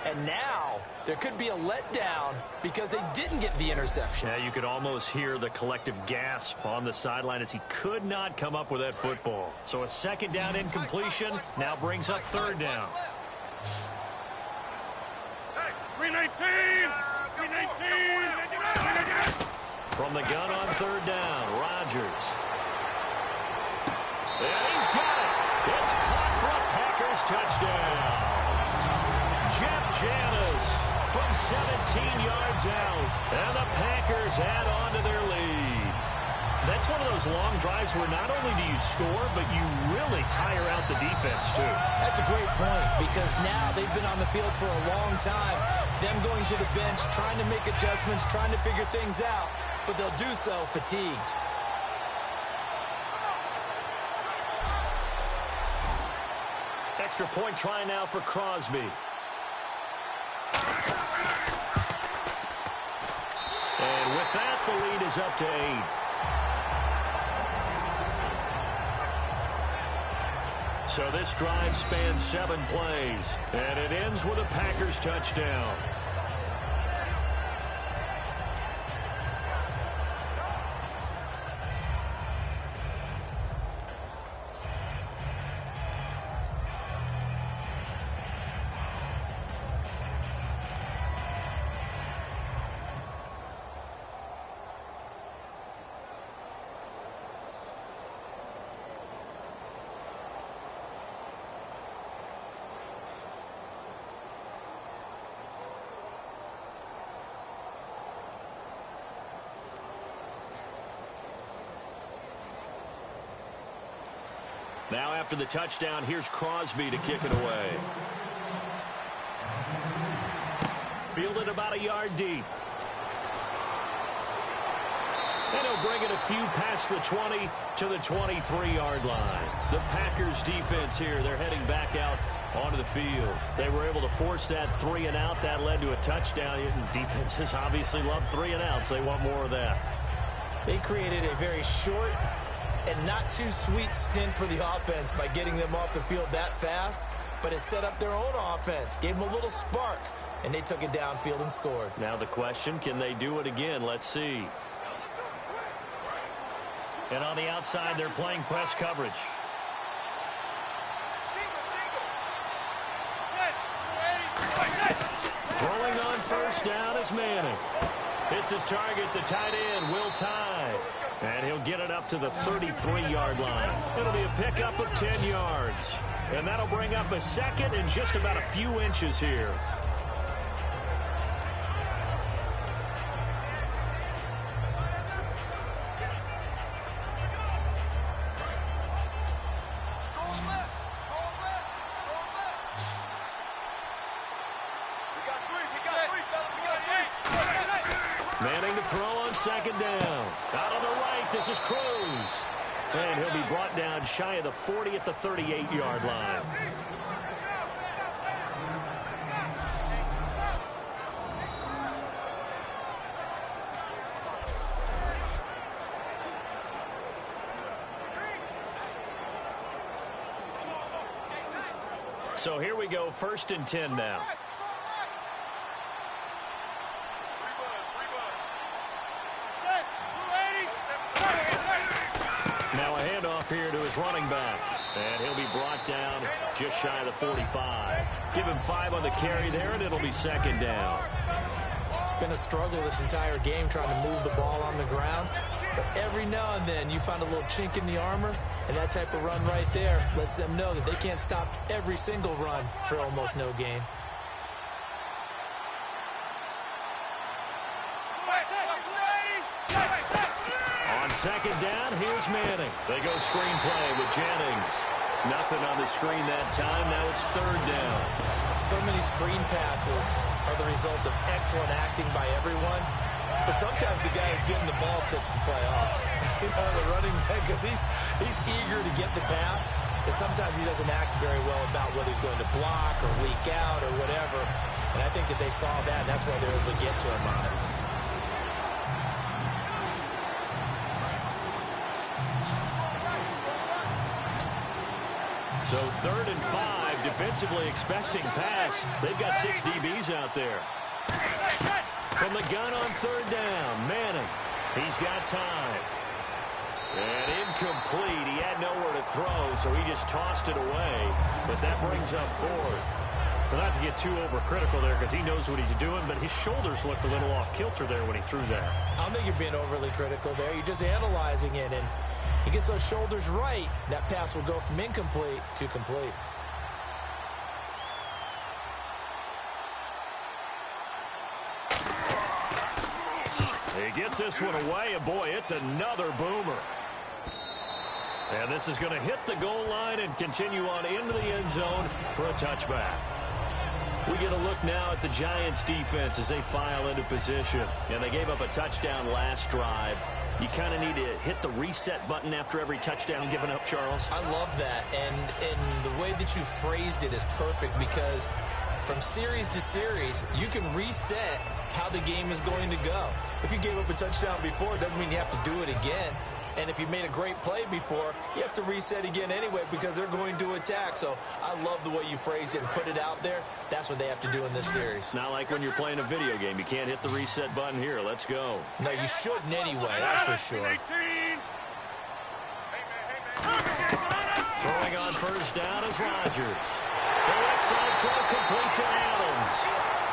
And now there could be a letdown because they didn't get the interception. Yeah, you could almost hear the collective gasp on the sideline as he could not come up with that football. So a 2nd down incompletion now brings up 3rd down. 319! From the gun on 3rd down, Rodgers. And he's got it. It's caught for a Packers touchdown. Jeff Janis from 17 yards out. And the Packers add on to their lead. That's one of those long drives where not only do you score, but you really tire out the defense, too. That's a great point because now they've been on the field for a long time. Them going to the bench, trying to make adjustments, trying to figure things out, but they'll do so fatigued. Extra point try now for Crosby. And with that, the lead is up to 8. So this drive spans 7 plays, and it ends with a Packers touchdown. Now after the touchdown, here's Crosby to kick it away. Fielded about a yard deep. And he'll bring it a few past the 20 to the 23-yard line. The Packers defense here, they're heading back out onto the field. They were able to force that 3-and-out. That led to a touchdown. Defenses obviously love 3-and-outs. They want more of that. They created a very short and not too sweet stint for the offense by getting them off the field that fast, but it set up their own offense, gave them a little spark, and they took it downfield and scored. Now the question, can they do it again? Let's see. And on the outside, they're playing press coverage. Throwing on first down is Manning. Hits his target, the tight end, Will Tye. And he'll get it up to the 33-yard line. It'll be a pickup of 10 yards. And that'll bring up a second and just about a few inches here. Manning to throw on second down. Out on the right, this is Cruz. And he'll be brought down shy of the 40 at the 38-yard line. So here we go, 1st and 10 now. Now a handoff here to his running back. And he'll be brought down just shy of the 45. Give him 5 on the carry there, and it'll be 2nd down. It's been a struggle this entire game trying to move the ball on the ground. But every now and then you find a little chink in the armor, and that type of run right there lets them know that they can't stop every single run for almost no gain. On 2nd down, here's Manning. They go screenplay with Jennings. Nothing on the screen that time. Now it's 3rd down. So many screen passes are the result of excellent acting by everyone. But sometimes the guy who's getting the ball tips the play off. You know, the running back, because he's eager to get the pass. And sometimes he doesn't act very well about whether he's going to block or leak out or whatever. And I think that they saw that, and that's why they were able to get to him on it. So 3rd and 5, defensively expecting pass. They've got 6 DBs out there. From the gun on 3rd down, Manning. He's got time. And incomplete. He had nowhere to throw, so he just tossed it away. But that brings up 4th. But not to get too overcritical there because he knows what he's doing, but his shoulders looked a little off kilter there when he threw that. I don't think you're being overly critical there. You're just analyzing it, and he gets those shoulders right, that pass will go from incomplete to complete. He gets this one away, and boy, it's another boomer. And this is going to hit the goal line and continue on into the end zone for a touchback. We get a look now at the Giants' defense as they file into position. And they gave up a touchdown last drive. You kind of need to hit the reset button after every touchdown given up, Charles. I love that. And the way that you phrased it is perfect because from series to series, you can reset how the game is going to go. If you gave up a touchdown before, it doesn't mean you have to do it again. And if you made a great play before, you have to reset again anyway because they're going to attack. So I love the way you phrased it and put it out there. That's what they have to do in this series. Not like when you're playing a video game. You can't hit the reset button here. Let's go. No, you shouldn't anyway, that's for sure. Throwing on first down is Rodgers. The left side throw complete to Adams.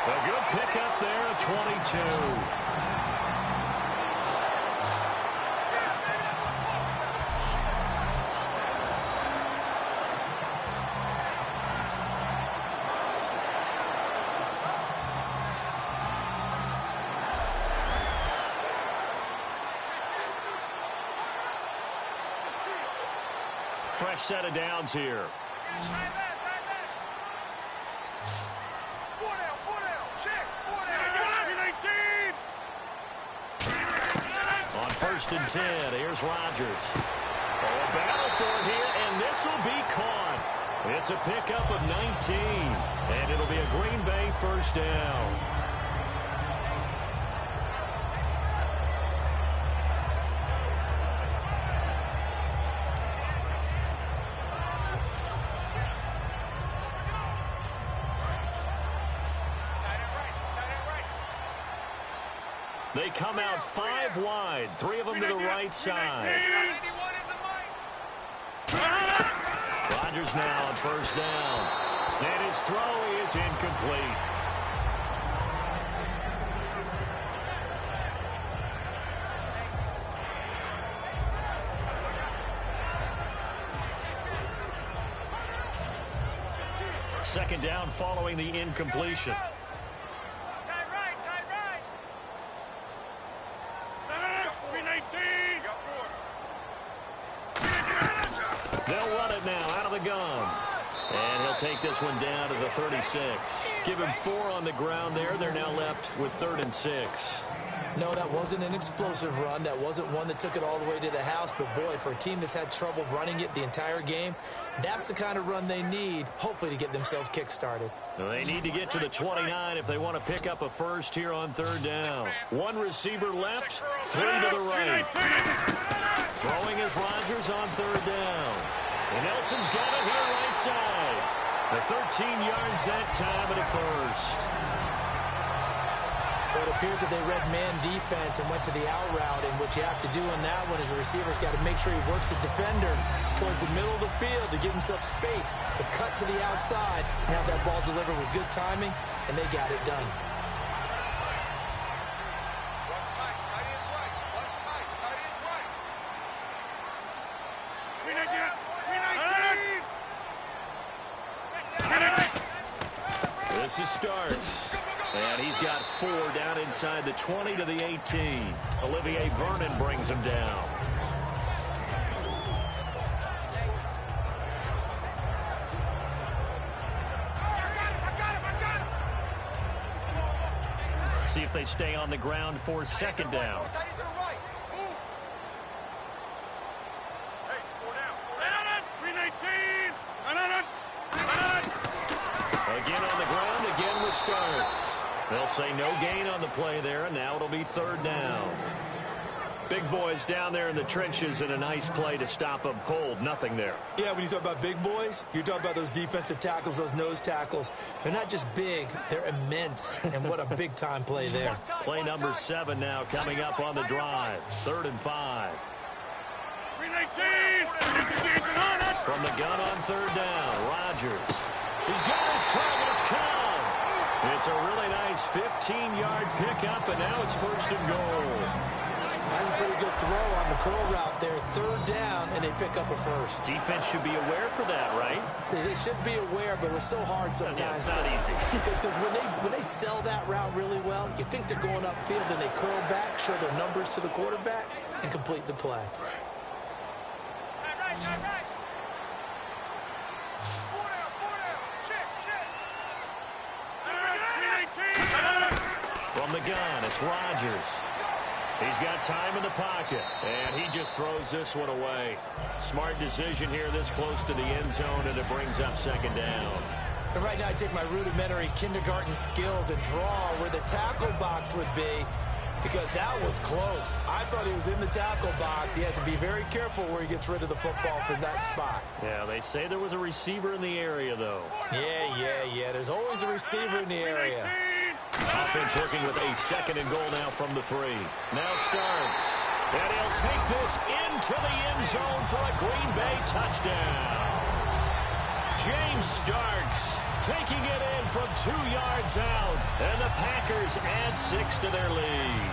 A good pickup there at 22. Fresh set of downs here. On 1st and 10, here's Rodgers. Oh, a battle for it here, and this will be caught. It's a pickup of 19, and it'll be a Green Bay first down. They come out 5 wide, 3 of them to the right side. Rodgers now on 1st down. And his throw is incomplete. Second down following the incompletion. They'll run it now out of the gun. And he'll take this one down to the 36. Give him 4 on the ground there. They're now left with 3rd and 6. No, that wasn't an explosive run. That wasn't one that took it all the way to the house. But, boy, for a team that's had trouble running it the entire game, that's the kind of run they need, hopefully, to get themselves kick-started. They need to get to the 29 if they want to pick up a first here on 3rd down. 1 receiver left, 3 to the right. Throwing is Rodgers on 3rd down. And Nelson's got it here right side. The 13 yards that time at a first. Well, it appears that they read man defense and went to the out route, and what you have to do on that one is the receiver's got to make sure he works the defender towards the middle of the field to give himself space to cut to the outside and have that ball delivered with good timing, and they got it done. This is Starks. And he's got 4 down inside the 20 to the 18. Olivier Vernon brings him down. See if they stay on the ground for 2nd down. Again on the ground, again with Starks. They'll say no gain on the play there, and now it'll be 3rd down. Big boys down there in the trenches in a nice play to stop them cold. Nothing there. Yeah, when you talk about big boys, you're talking about those defensive tackles, those nose tackles. They're not just big, they're immense, and what a big-time play there. Play number 7 now coming up on the drive. 3rd and 5. From the gun on 3rd down, Rodgers. He's got his target. It's caught. It's a really nice 15-yard pickup, and now it's 1st and goal. That's a pretty good throw on the curl route there. 3rd down, and they pick up a first. Defense should be aware for that, right? They should be aware, but it's so hard sometimes. Yeah, it's not easy. Because when they sell that route really well, you think they're going upfield, and they curl back, show their numbers to the quarterback, and complete the play. From the gun, it's Rodgers. He's got time in the pocket, and he just throws this one away. Smart decision here this close to the end zone, and it brings up 2nd down. And right now I take my rudimentary kindergarten skills and draw where the tackle box would be, because that was close. I thought he was in the tackle box. He has to be very careful where he gets rid of the football from that spot. Yeah, they say there was a receiver in the area, though. Yeah. There's always a receiver in the area. Offense working with a 2nd and goal now from the 3. Now Starks. And he'll take this into the end zone for a Green Bay touchdown. James Starks taking it in from 2 yards out. And the Packers add 6 to their lead.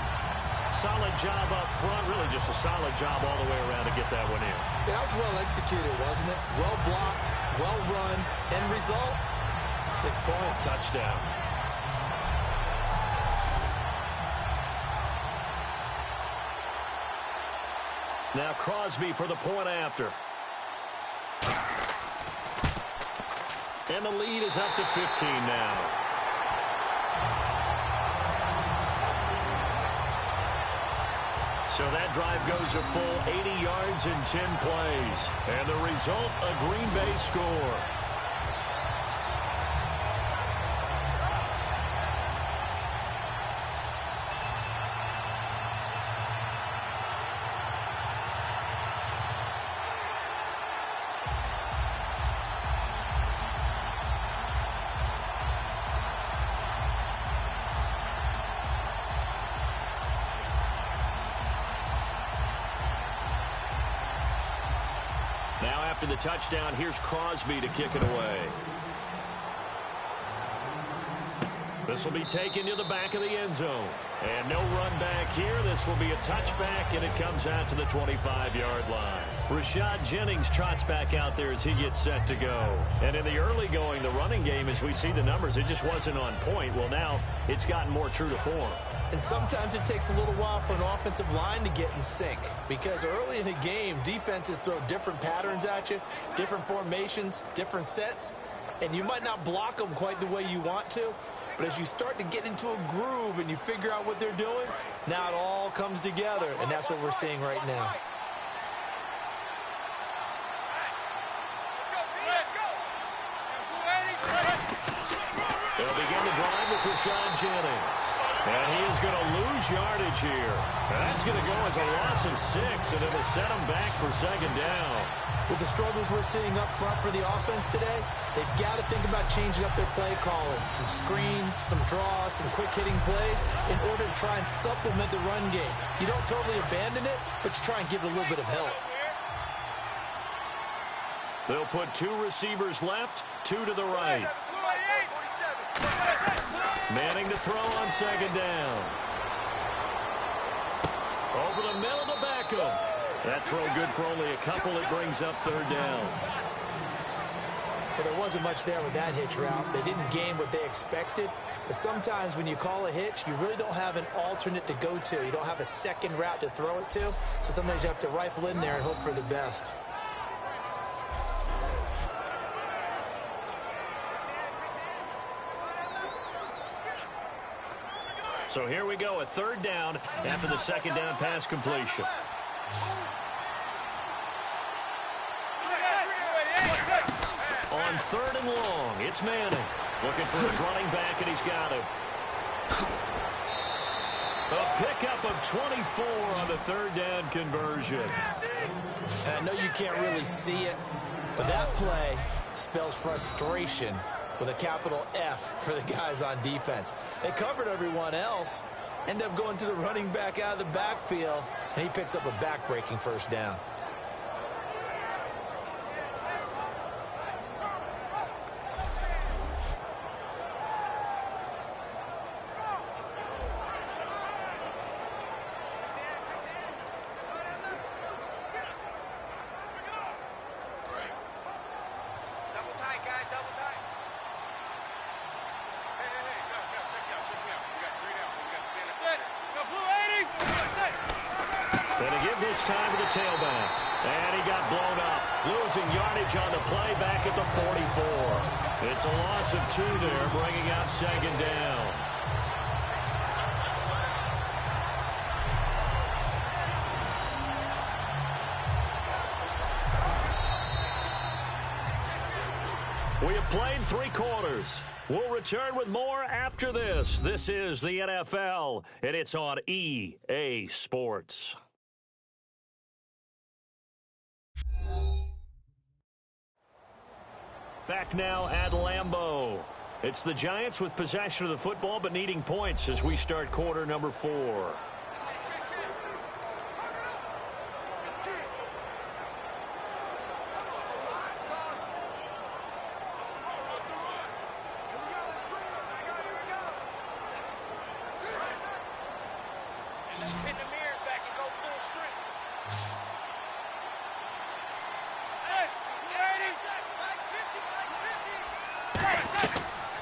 Solid job up front. Really just a solid job all the way around to get that one in. Yeah, that was well executed, wasn't it? Well blocked, well run. End result, 6 points. Touchdown. Now Crosby for the point after. And the lead is up to 15 now. So that drive goes a full 80 yards in 10 plays. And the result, a Green Bay score. Now after the touchdown, here's Crosby to kick it away. This will be taken to the back of the end zone. And no run back here. This will be a touchback, and it comes out to the 25-yard line. Rashad Jennings trots back out there as he gets set to go. And in the early going, the running game, as we see the numbers, it just wasn't on point. Well, now it's gotten more true to form. And sometimes it takes a little while for an offensive line to get in sync, because early in the game, defenses throw different patterns at you, different formations, different sets, and you might not block them quite the way you want to. But as you start to get into a groove and you figure out what they're doing, now it all comes together, and that's what we're seeing right now. They'll begin the drive with Rashad Jennings. And he is going to lose yardage here. That's going to go as a loss of 6, and it'll set him back for second down. With the struggles we're seeing up front for the offense today, they've got to think about changing up their play calling. Some screens, some draws, some quick-hitting plays in order to try and supplement the run game. You don't totally abandon it, but you try and give it a little bit of help. They'll put 2 receivers left, 2 to the right. Manning to throw on second down. Over the middle to Beckham. That throw good for only a couple. It brings up third down. But there wasn't much there with that hitch route. They didn't gain what they expected. But sometimes when you call a hitch, you really don't have an alternate to go to. You don't have a second route to throw it to. So sometimes you have to rifle in there and hope for the best. So here we go, a third down after the second down pass completion. On third and long, it's Manning. Looking for his running back, and he's got him. A pickup of 24 on the third down conversion. And I know you can't really see it, but that play spells frustration with a capital F for the guys on defense. They covered everyone else, end up going to the running back out of the backfield, and he picks up a back-breaking first down. Time to the tailback. And he got blown up. Losing yardage on the play back at the 44. It's a loss of 2 there, bringing out second down. We have played 3 quarters. We'll return with more after this. This is the NFL, and it's on EA Sports. Back now at Lambeau. It's the Giants with possession of the football but needing points as we start quarter number 4.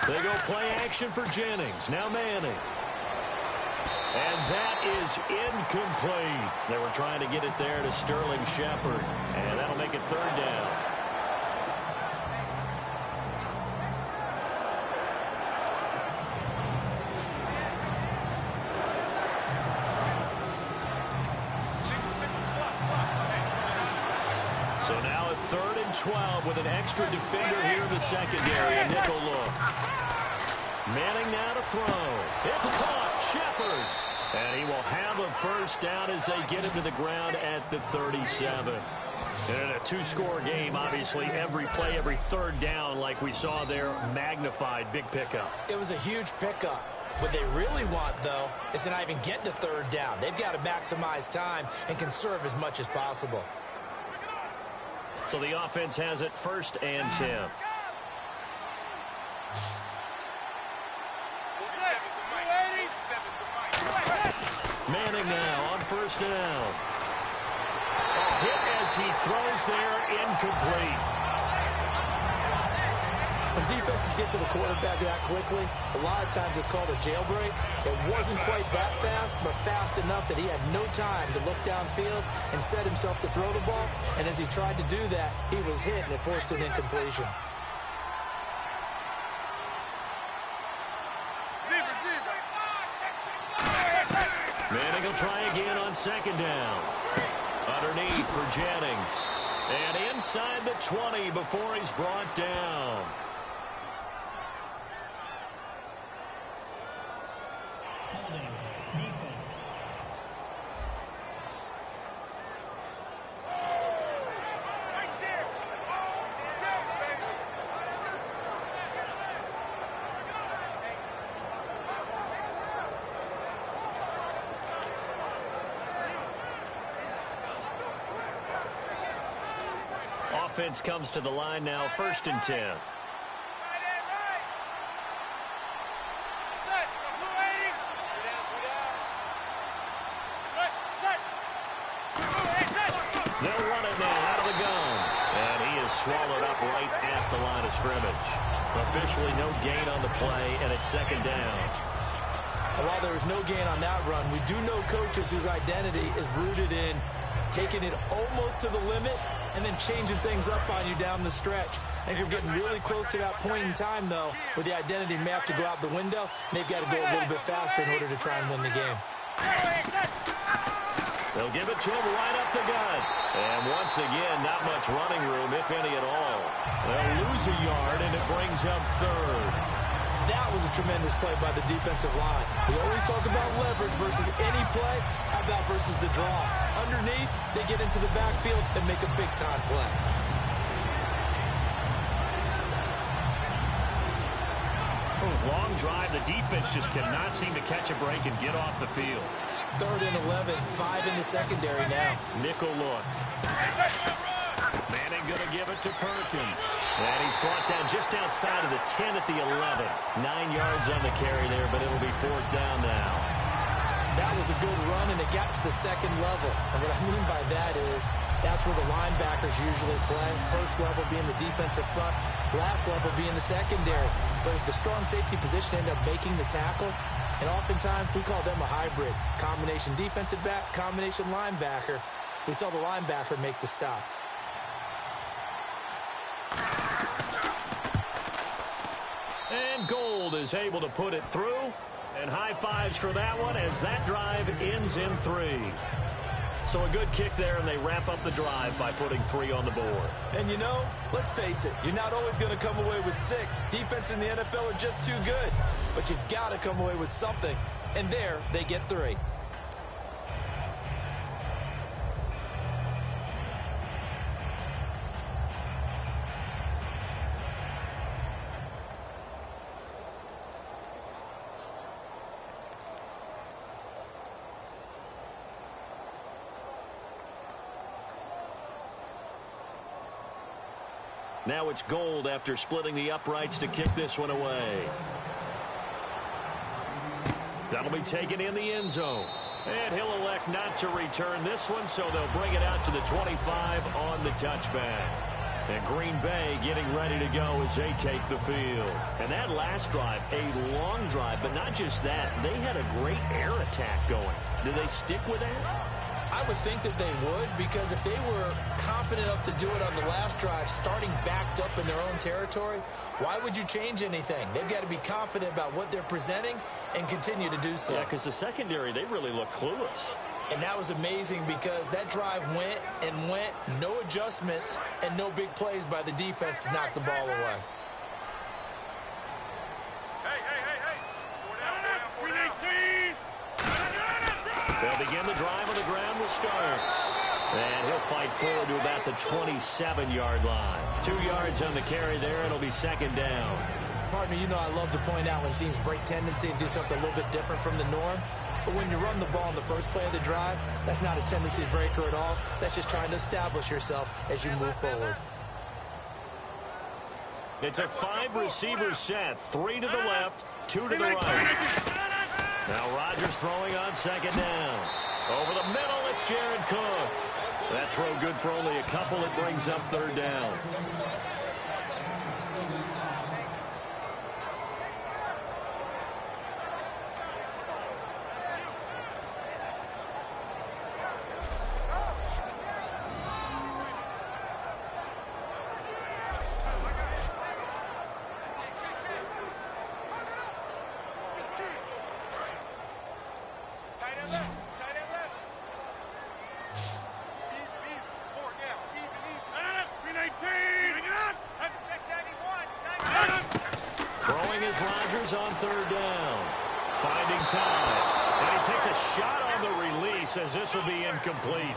They go play action for Jennings. Now Manning. And that is incomplete. They were trying to get it there to Sterling Shepard. And that'll make it third down. So now a 3rd and 12 with an extra defender here in the secondary. A nickel look. Manning now to throw. It's caught. Shepard. And he will have a first down as they get him to the ground at the 37. And in a 2-score game, obviously, every play, every 3rd down, like we saw there, magnified. Big pickup. It was a huge pickup. What they really want, though, is to not even get to 3rd down. They've got to maximize time and conserve as much as possible. So the offense has it 1st and 10. Manning now on 1st down. A hit as he throws there, incomplete. When defenses get to the quarterback that quickly, a lot of times it's called a jailbreak. It wasn't quite that fast, but fast enough that he had no time to look downfield and set himself to throw the ball. And as he tried to do that, he was hit and it forced an incompletion. Manning will try again on 2nd down. Underneath for Jennings. And inside the 20 before he's brought down. Holding. Defense. Offense comes to the line now, 1st and 10. They'll run it now out of the gun. And he is swallowed up right at the line of scrimmage. Officially no gain on the play, and it's 2nd down. And while there was no gain on that run, we do know coaches whose identity is rooted in taking it almost to the limit and then changing things up on you down the stretch. I think we're getting really close to that point in time, though, where the identity may have to go out the window, and they've got to go a little bit faster in order to try and win the game. They'll give it to him right up the gut. And once again, not much running room, if any at all. They'll lose a yard, and it brings up 3rd. That was a tremendous play by the defensive line. We always talk about leverage versus any play. How about versus the draw? Underneath, they get into the backfield and make a big-time play. Long drive. The defense just cannot seem to catch a break and get off the field. 3rd and 11, 5 in the secondary now. Nickel look. Manning going to give it to Perkins. And he's brought down just outside of the 10 at the 11. 9 yards on the carry there, but it'll be 4th down now. That was a good run, and it got to the 2nd level. And what I mean by that is that's where the linebackers usually play. First level being the defensive front, last level being the secondary. But the strong safety position ended up making the tackle. And oftentimes we call them a hybrid. Combination defensive back, combination linebacker. We saw the linebacker make the stop. And Gold is able to put it through. And high fives for that one as that drive ends in 3. So a good kick there, and they wrap up the drive by putting 3 on the board. And you know, let's face it, you're not always going to come away with 6. Defense in the NFL are just too good. But you've got to come away with something. And there, they get 3. Now it's Gold after splitting the uprights to kick this one away. That'll be taken in the end zone. And he'll elect not to return this one, so they'll bring it out to the 25 on the touchback. And Green Bay getting ready to go as they take the field. And that last drive, a long drive, but not just that. They had a great air attack going. Do they stick with that? I would think that they would, because if they were confident enough to do it on the last drive, starting backed up in their own territory, why would you change anything? They've got to be confident about what they're presenting and continue to do so. Yeah, because the secondary, they really look clueless. And that was amazing because that drive went and went, no adjustments and no big plays by the defense to knock the ball away. They'll begin the drive on the ground with Starks. And he'll fight forward to about the 27-yard line. 2 yards on the carry there. It'll be second down. Partner, you know I love to point out when teams break tendency and do something a little bit different from the norm. But when you run the ball in the first play of the drive, that's not a tendency breaker at all. That's just trying to establish yourself as you move forward. It's a 5-receiver set. 3 to the left, 2 to the right. Now Rodgers throwing on second down. Over the middle, it's Jared Cook. That throw good for only a couple. It brings up third down. Throwing is Rodgers on third down. Finding time. And he takes a shot on the release as this will be incomplete.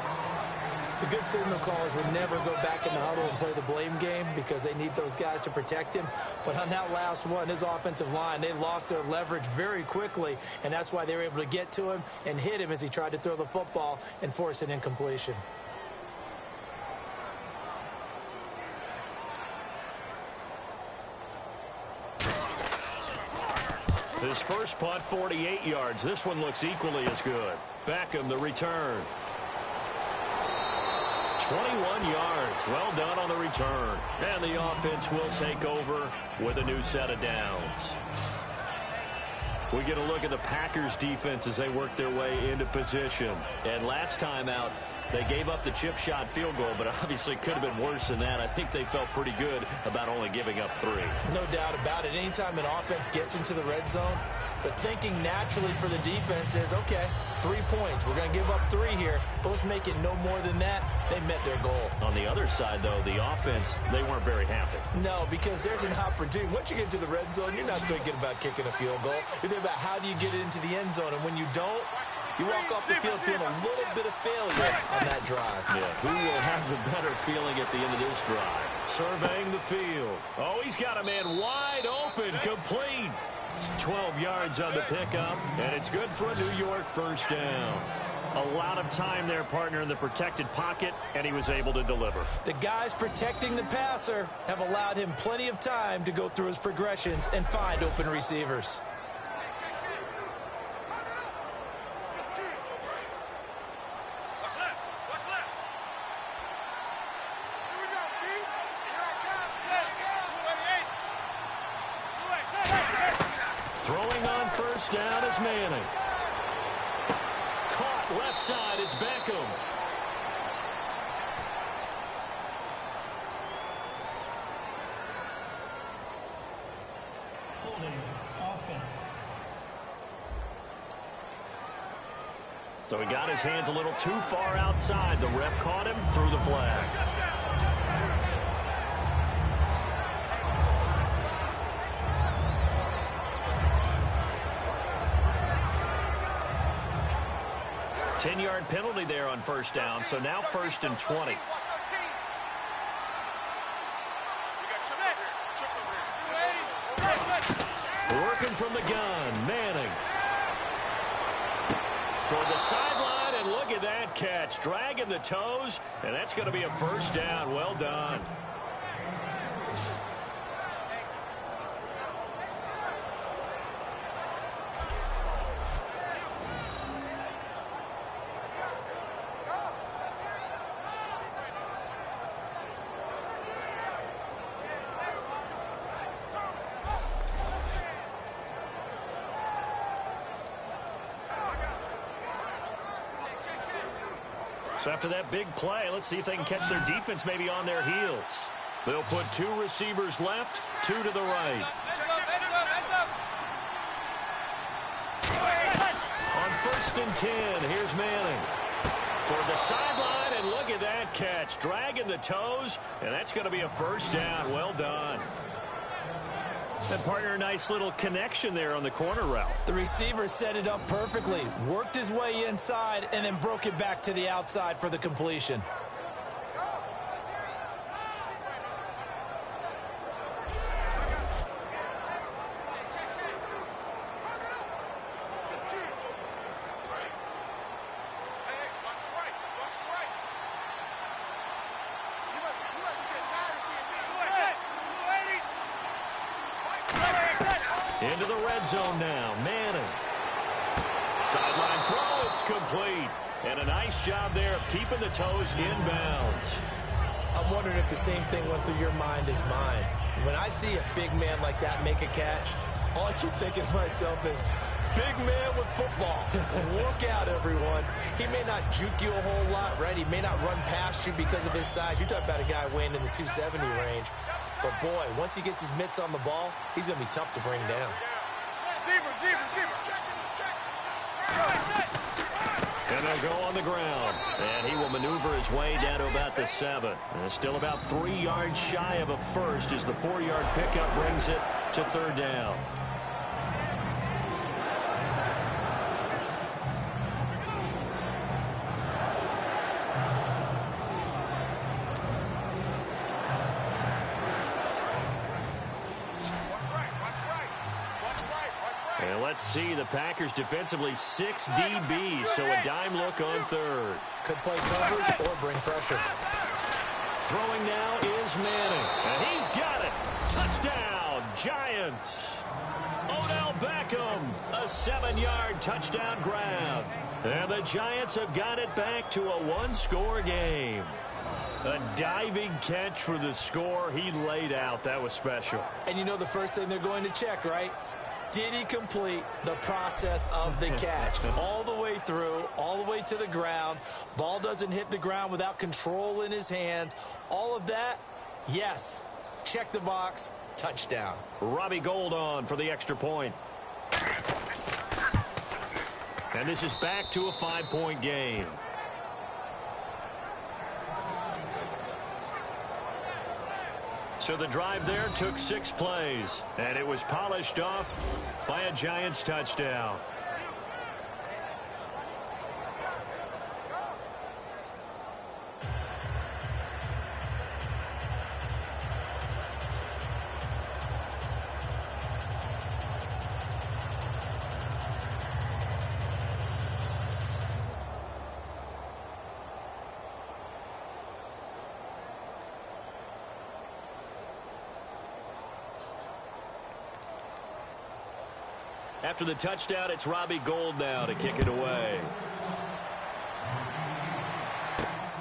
The good signal callers would never go back in the huddle and play the blame game because they need those guys to protect him. But on that last one, his offensive line, they lost their leverage very quickly, and that's why they were able to get to him and hit him as he tried to throw the football and force an incompletion. His first punt, 48 yards. This one looks equally as good. Beckham, the return. 21 yards. Well done on the return. And the offense will take over with a new set of downs. We get a look at the Packers defense as they work their way into position. And last time out, they gave up the chip shot field goal, but obviously could have been worse than that. I think they felt pretty good about only giving up 3. No doubt about it. Anytime an offense gets into the red zone, the thinking naturally for the defense is, okay, 3 points. We're going to give up 3 here, but let's make it no more than that. They met their goal. On the other side, though, the offense, they weren't very happy. No, because there's an opportunity. Once you get to the red zone, you're not thinking about kicking a field goal. You're thinking about how do you get it into the end zone, and when you don't, you walk off the field feeling a little bit of failure on that drive. Yeah, who will have the better feeling at the end of this drive? Surveying the field. Oh, he's got a man wide open, complete. 12 yards on the pickup, and it's good for a New York first down. A lot of time there, partner, in the protected pocket, and he was able to deliver. The guys protecting the passer have allowed him plenty of time to go through his progressions and find open receivers. Throwing on first down is Manning. Caught left side, it's Beckham. Holding offense. So he got his hands a little too far outside. The ref caught him, threw the flag. Shut down. 10-yard penalty there on first down, so now first and 20. Working from the gun, Manning. Toward the sideline, and look at that catch. Dragging the toes, and that's going to be a first down. Well done. So after that big play, let's see if they can catch their defense maybe on their heels. They'll put 2 receivers left, 2 to the right. On first and 10, here's Manning. Toward the sideline, and look at that catch. Dragging the toes, and that's going to be a first down. Well done. And partner, a nice little connection there on the corner route. The receiver set it up perfectly, worked his way inside, and then broke it back to the outside for the completion. Into the red zone now. Madden. Sideline throw. It's complete. And a nice job there of keeping the toes inbounds. I'm wondering if the same thing went through your mind as mine. When I see a big man like that make a catch, all I keep thinking to myself is, big man with football. Look out, everyone. He may not juke you a whole lot, right? He may not run past you because of his size. You're talking about a guy weighing in the 270 range. But, boy, once he gets his mitts on the ball, he's going to be tough to bring down. And they'll go on the ground. And he will maneuver his way down to about the 7. And still about 3 yards shy of a first as the 4-yard pickup brings it to third down. And let's see, the Packers defensively 6 DBs, so a dime look on third. Could play coverage or bring pressure. Throwing now is Manning, and he's got it. Touchdown, Giants. Odell Beckham, a 7-yard touchdown grab. And the Giants have got it back to a 1-score game. A diving catch for the score. He laid out. That was special. And you know the first thing they're going to check, right? Did he complete the process of the catch? All the way through, all the way to the ground. Ball doesn't hit the ground without control in his hands. All of that, yes. Check the box. Touchdown. Robbie Gould on for the extra point. And this is back to a 5-point game. So the drive there took 6 plays, and it was polished off by a Giants touchdown. After the touchdown, it's Robbie Gould now to kick it away.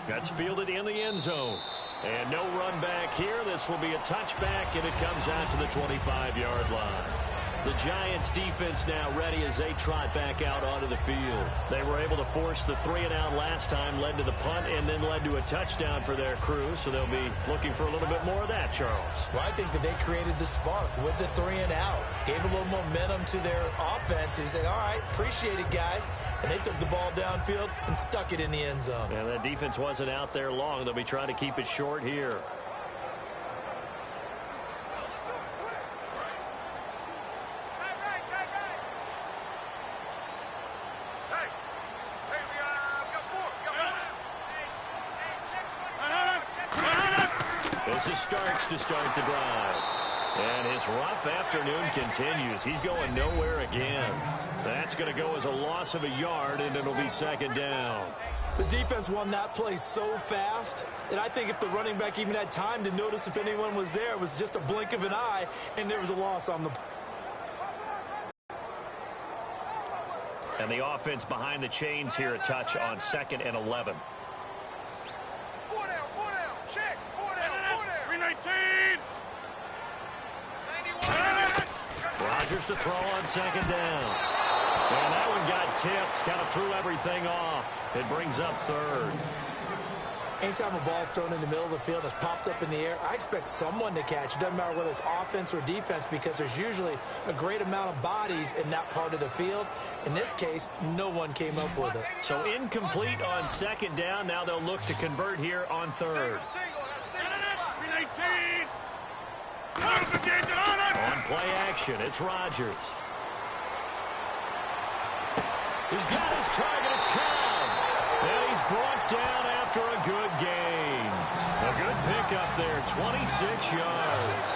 That's fielded in the end zone. And no run back here. This will be a touchback, and it comes out to the 25-yard line. The Giants defense now ready as they trot back out onto the field. They were able to force the 3-and-out last time, led to the punt, and then led to a touchdown for their crew. So they'll be looking for a little bit more of that, Charles. Well, I think that they created the spark with the 3-and-out. Gave a little momentum to their offense. They said, all right, appreciate it, guys. And they took the ball downfield and stuck it in the end zone. And that defense wasn't out there long. They'll be trying to keep it short here. This is Starks to start the drive. And his rough afternoon continues. He's going nowhere again. That's going to go as a loss of a yard, and it'll be second down. The defense won that play so fast that I think if the running back even had time to notice if anyone was there, it was just a blink of an eye, and there was a loss on the play. And the offense behind the chains here, a touch on 2nd and 11. Check. 319. Rodgers to throw on 2nd down. And that one got tipped, kind of threw everything off. It brings up 3rd. Anytime a ball's thrown in the middle of the field and it's popped up in the air, I expect someone to catch. It doesn't matter whether it's offense or defense, because there's usually a great amount of bodies in that part of the field. In this case, no one came up with it. So incomplete on second down. Now they'll look to convert here on third. On play action, it's Rodgers. He's got his target, it's Cobb. And he's brought down after a good gain. A good pickup there, 26 yards.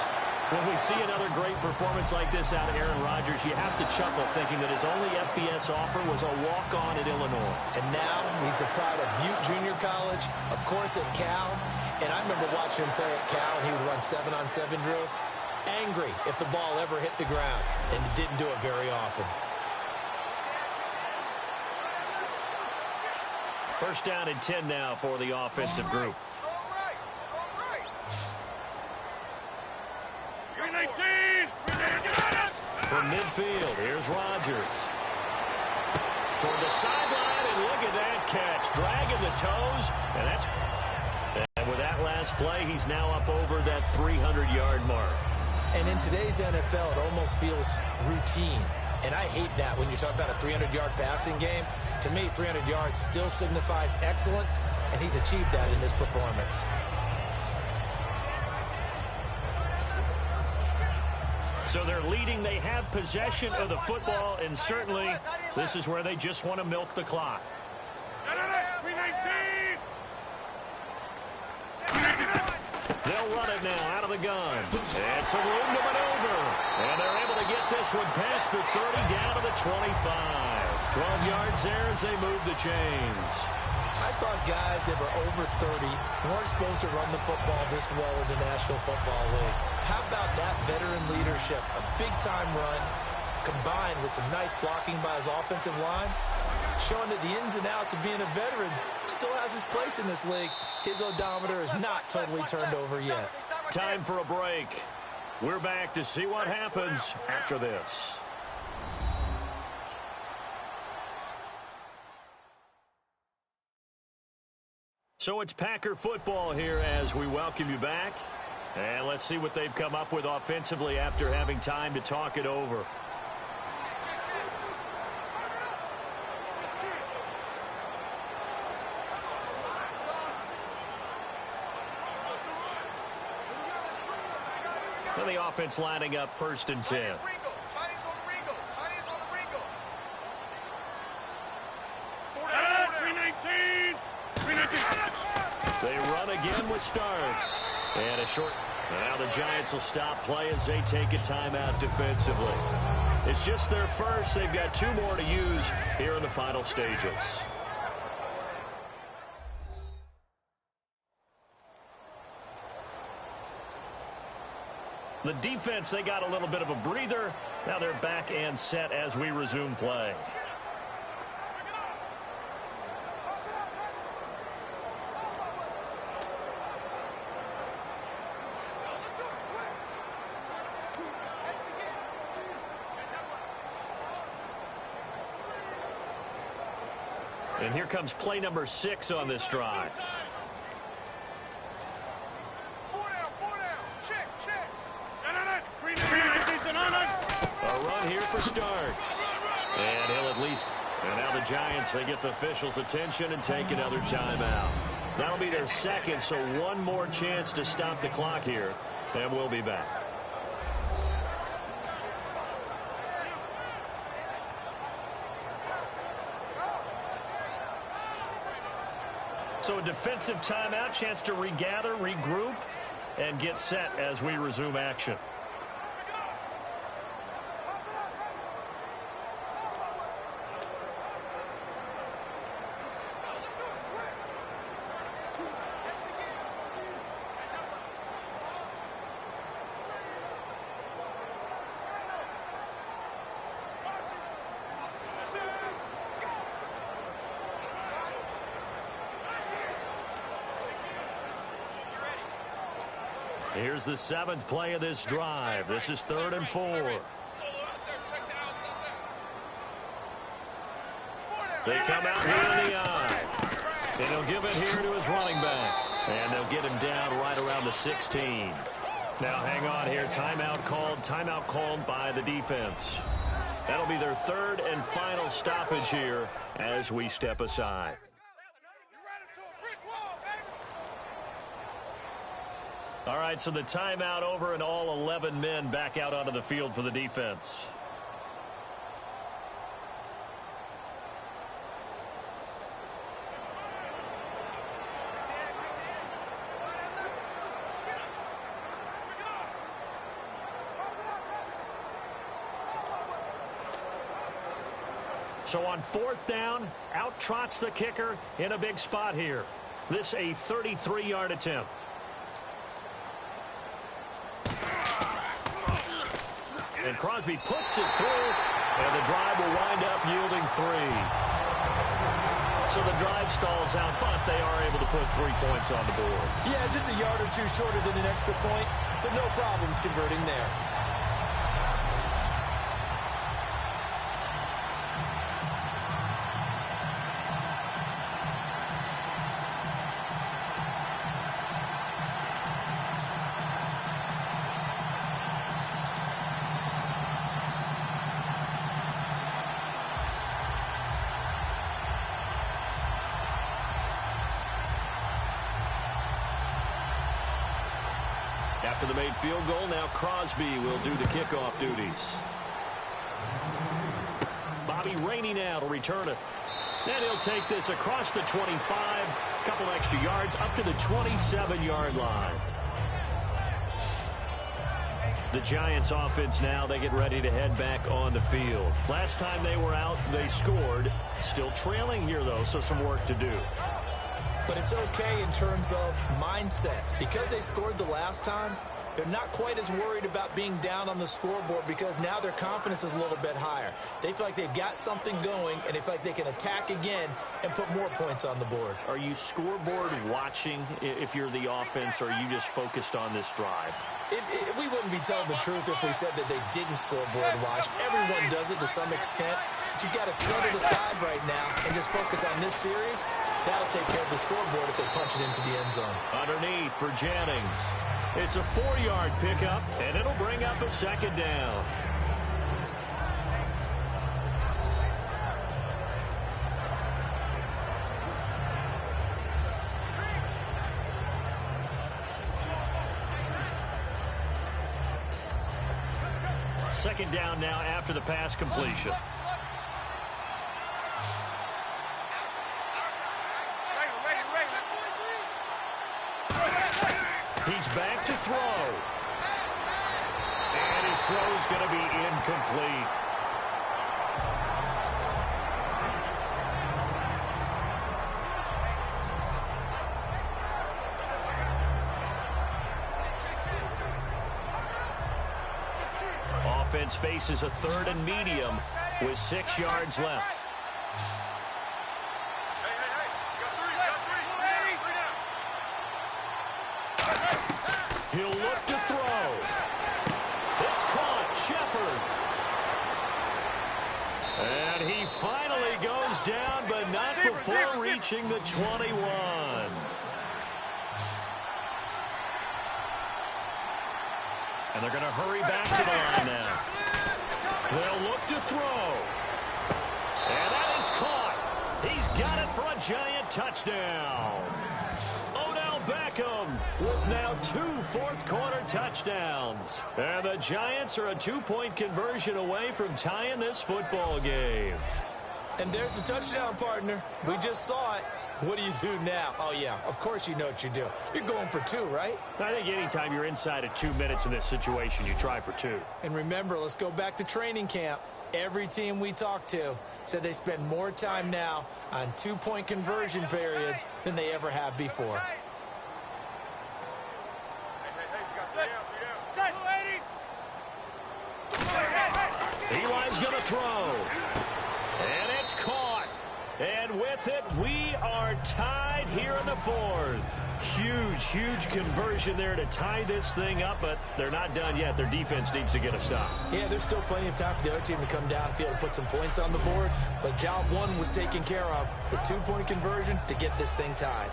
When we see another great performance like this out of Aaron Rodgers, you have to chuckle thinking that his only FBS offer was a walk-on at Illinois. And now he's the pride of Butte Junior College, of course at Cal. And I remember watching him play at Cal, and he would run 7-on-7 drills. Angry if the ball ever hit the ground, and he didn't do it very often. First down and 10 now for the offensive group. From midfield, here's Rodgers. Toward the sideline, and look at that catch. Dragging the toes, and with that last play, he's now up over that 300-yard mark. And in today's NFL, it almost feels routine. And I hate that when you talk about a 300-yard passing game. To me, 300 yards still signifies excellence, and he's achieved that in this performance. So they're leading. They have possession of the football, and certainly this is where they just want to milk the clock. They'll run it now out of the gun. And some room to maneuver. And they're able to get this one past the 30 down to the 25. 12 yards there as they move the chains. I thought guys that were over 30 weren't supposed to run the football this well in the National Football League. How about that veteran leadership? A big-time run combined with some nice blocking by his offensive line, showing that the ins and outs of being a veteran still has his place in this league. His odometer is not totally turned over yet. Time for a break. We're back to see what happens after this. So it's Packer football here as we welcome you back. And let's see what they've come up with offensively after having time to talk it over. And the offense lining up 1st and 10. They run again with Starks. And a short. Now the Giants will stop play as they take a timeout defensively. It's just their first. They've got 2 more to use here in the final stages. The defense, they got a little bit of a breather. Now they're back and set as we resume play. And here comes play number 6 on this drive. A run here for Starks. And he'll at least... And now the Giants, they get the officials' attention and take another timeout. That'll be their second, so one more chance to stop the clock here. And we'll be back. So a defensive timeout, chance to regather, regroup, and get set as we resume action. Here's the 7th play of this drive. This is 3rd and 4. They come out here in the eye. And he'll give it here to his running back. And they'll get him down right around the 16. Now hang on here. Timeout called by the defense. That'll be their third and final stoppage here as we step aside. All right, so the timeout over and all 11 men back out onto the field for the defense. So on fourth down, out trots the kicker in a big spot here. This a 33-yard attempt. And Crosby puts it through, and the drive will wind up yielding 3. So the drive stalls out, but they are able to put 3 points on the board. Yeah, just a yard or two shorter than an extra point, so no problems converting there. After the made field goal, now Crosby will do the kickoff duties. Bobby Rainey now to return it. And he'll take this across the 25, couple extra yards up to the 27-yard line. The Giants offense now, they get ready to head back on the field. Last time they were out, they scored. Still trailing here, though, so some work to do. But it's okay in terms of mindset. Because they scored the last time, they're not quite as worried about being down on the scoreboard because now their confidence is a little bit higher. They feel like they've got something going, and they feel like they can attack again and put more points on the board. Are you scoreboard watching if you're the offense, or are you just focused on this drive? We wouldn't be telling the truth if we said that they didn't scoreboard watch. Everyone does it to some extent. But you've got to set it aside right now and just focus on this series. That'll take care of the scoreboard if they punch it into the end zone. Underneath for Jennings. It's a 4-yard pickup, and it'll bring up a second down. Second down now after the pass completion. He's back to throw. And his throw is going to be incomplete. Offense faces a 3rd and medium with 6 yards left. He'll look to throw. It's caught. Shepard. And he finally goes down, but not before reaching the 21. And they're going to hurry back to the line now. They'll look to throw. And that is caught. He's got it for a giant touchdown. Odell Beckham with now 2 fourth-quarter touchdowns. And the Giants are a 2-point conversion away from tying this football game. And there's the touchdown, partner. We just saw it. What do you do now? Oh, yeah, of course you know what you do. You're going for 2, right? I think anytime you're inside of 2 minutes in this situation, you try for 2. And remember, let's go back to training camp. Every team we talked to said they spend more time now on 2-point conversion periods than they ever have before. Eli's going to throw. And it's caught. And with it, we are tied here in the fourth. Huge conversion there to tie this thing up, but they're not done yet. Their defense needs to get a stop. Yeah, there's still plenty of time for the other team to come downfield and put some points on the board, but job one was taken care of. The two-point conversion to get this thing tied.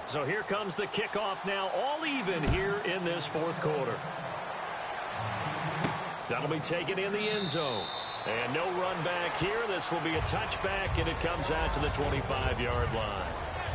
So here comes the kickoff now, all even here in this fourth quarter. That'll be taken in the end zone. And no run back here. This will be a touchback, and it comes out to the 25-yard line.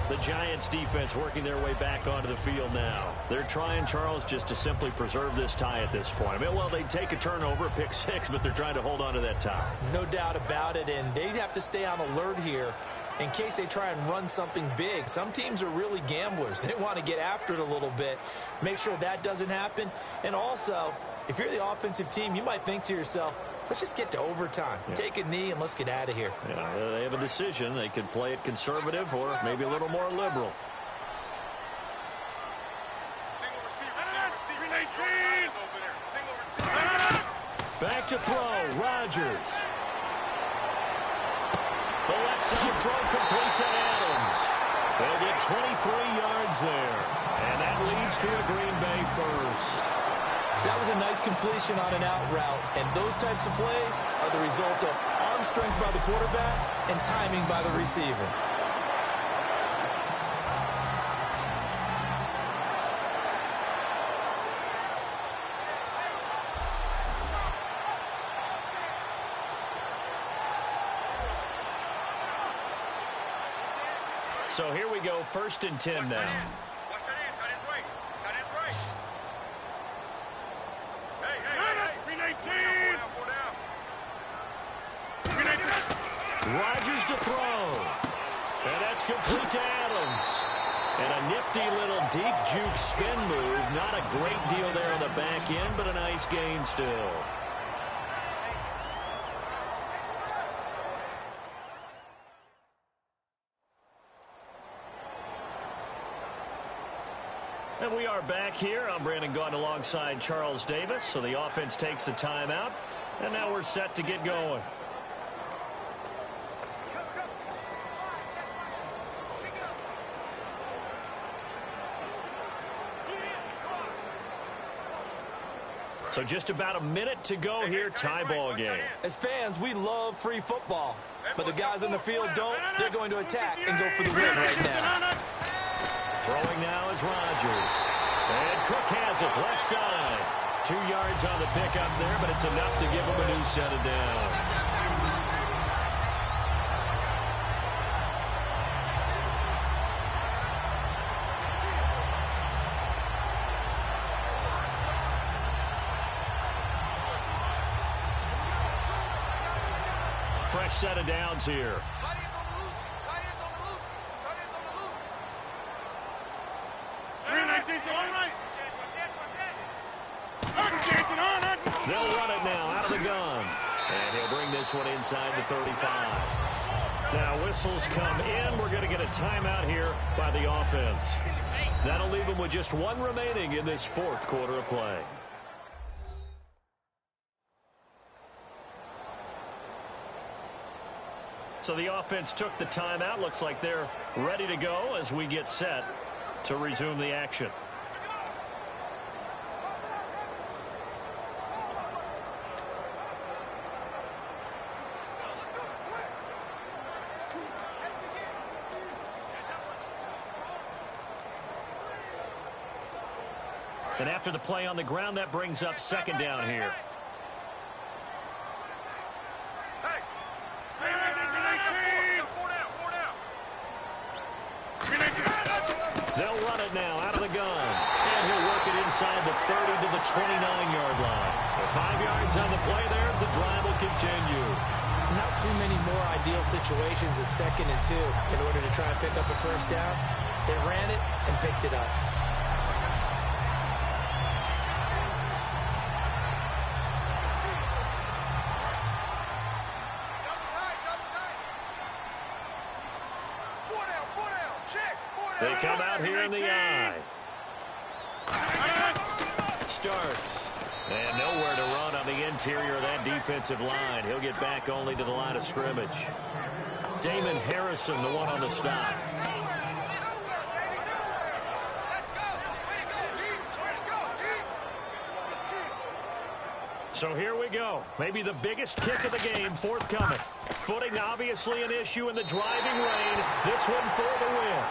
The Giants defense working their way back onto the field now. They're trying, Charles, just to simply preserve this tie at this point. I mean, well, they take a turnover, pick six, but they're trying to hold on to that tie. No doubt about it, and they have to stay on alert here in case they try and run something big. Some teams are really gamblers. They want to get after it a little bit, make sure that doesn't happen. And also, if you're the offensive team, you might think to yourself, let's just get to overtime. Yeah. Take a knee and let's get out of here. Yeah, they have a decision. They could play it conservative or maybe a little more liberal. Single receiver. 19. Single receiver. Back to throw. Rodgers. The left side throw complete to Adams. They'll get 23 yards there. And that leads to a Green Bay first. That was a nice completion on an out route. And those types of plays are the result of arm strength by the quarterback and timing by the receiver. So here we go, 1st and 10 now. Watch that in. Tight end's right. Tight end's right. Hey. 319. Four down. 319. Rodgers to throw. And that's complete to Adams. And a nifty little deep juke spin move. Not a great deal there on the back end, but a nice gain still. And we are back here. I'm Brandon Gaudin alongside Charles Davis. So the offense takes the timeout. And now we're set to get going. So just about a minute to go here. Tie ball game. As fans, we love free football. But the guys on the field don't. They're going to attack and go for the win right now. Throwing now is Rodgers. And Cook has it left side. 2 yards on the pickup there, but it's enough to give him a new set of downs. Fresh set of downs here. They'll run it now out of the gun. And he'll bring this one inside the 35. Now whistles come in. We're going to get a timeout here by the offense. That'll leave them with just one remaining in this fourth quarter of play. So the offense took the timeout. Looks like they're ready to go as we get set to resume the action. And after the play on the ground, that brings up second down here. They'll run it now out of the gun. And he'll work it inside the 30 to the 29-yard line. 5 yards on the play there as the drive will continue. Not too many more ideal situations at 2nd and 2 in order to try and pick up a first down. They ran it and picked it up. come out here in the eye. Starks. And nowhere to run on the interior of that defensive line. He'll get back only to the line of scrimmage. Damon Harrison, the one on the stop. So here we go. Maybe the biggest kick of the game forthcoming. Footing obviously an issue in the driving rain. This one for the win.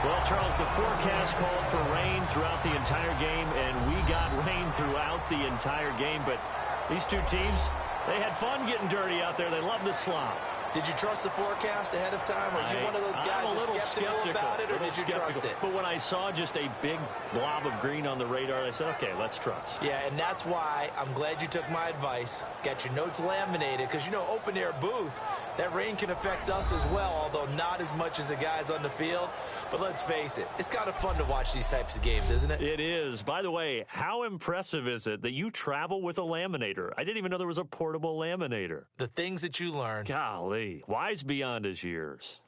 Well, Charles, the forecast called for rain throughout the entire game, and we got rain throughout the entire game. But these two teams, they had fun getting dirty out there. They love the slop. Did you trust the forecast ahead of time? Or are you one of those guys that's skeptical about it, or did you trust it? But when I saw just a big blob of green on the radar, I said, okay, let's trust. Yeah, and that's why I'm glad you took my advice. Got your notes laminated, because, you know, open-air booth, that rain can affect us as well, although not as much as the guys on the field. But let's face it, it's kind of fun to watch these types of games, isn't it? It is. By the way, how impressive is it that you travel with a laminator? I didn't even know there was a portable laminator. The things that you learn. Golly, wise beyond his years.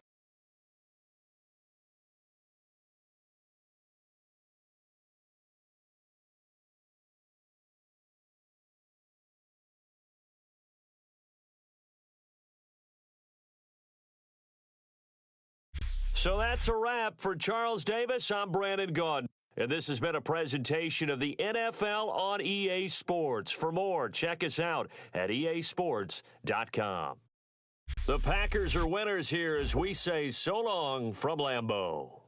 So that's a wrap. For Charles Davis, I'm Brandon Gaudin. And this has been a presentation of the NFL on EA Sports. For more, check us out at easports.com. The Packers are winners here as we say so long from Lambeau.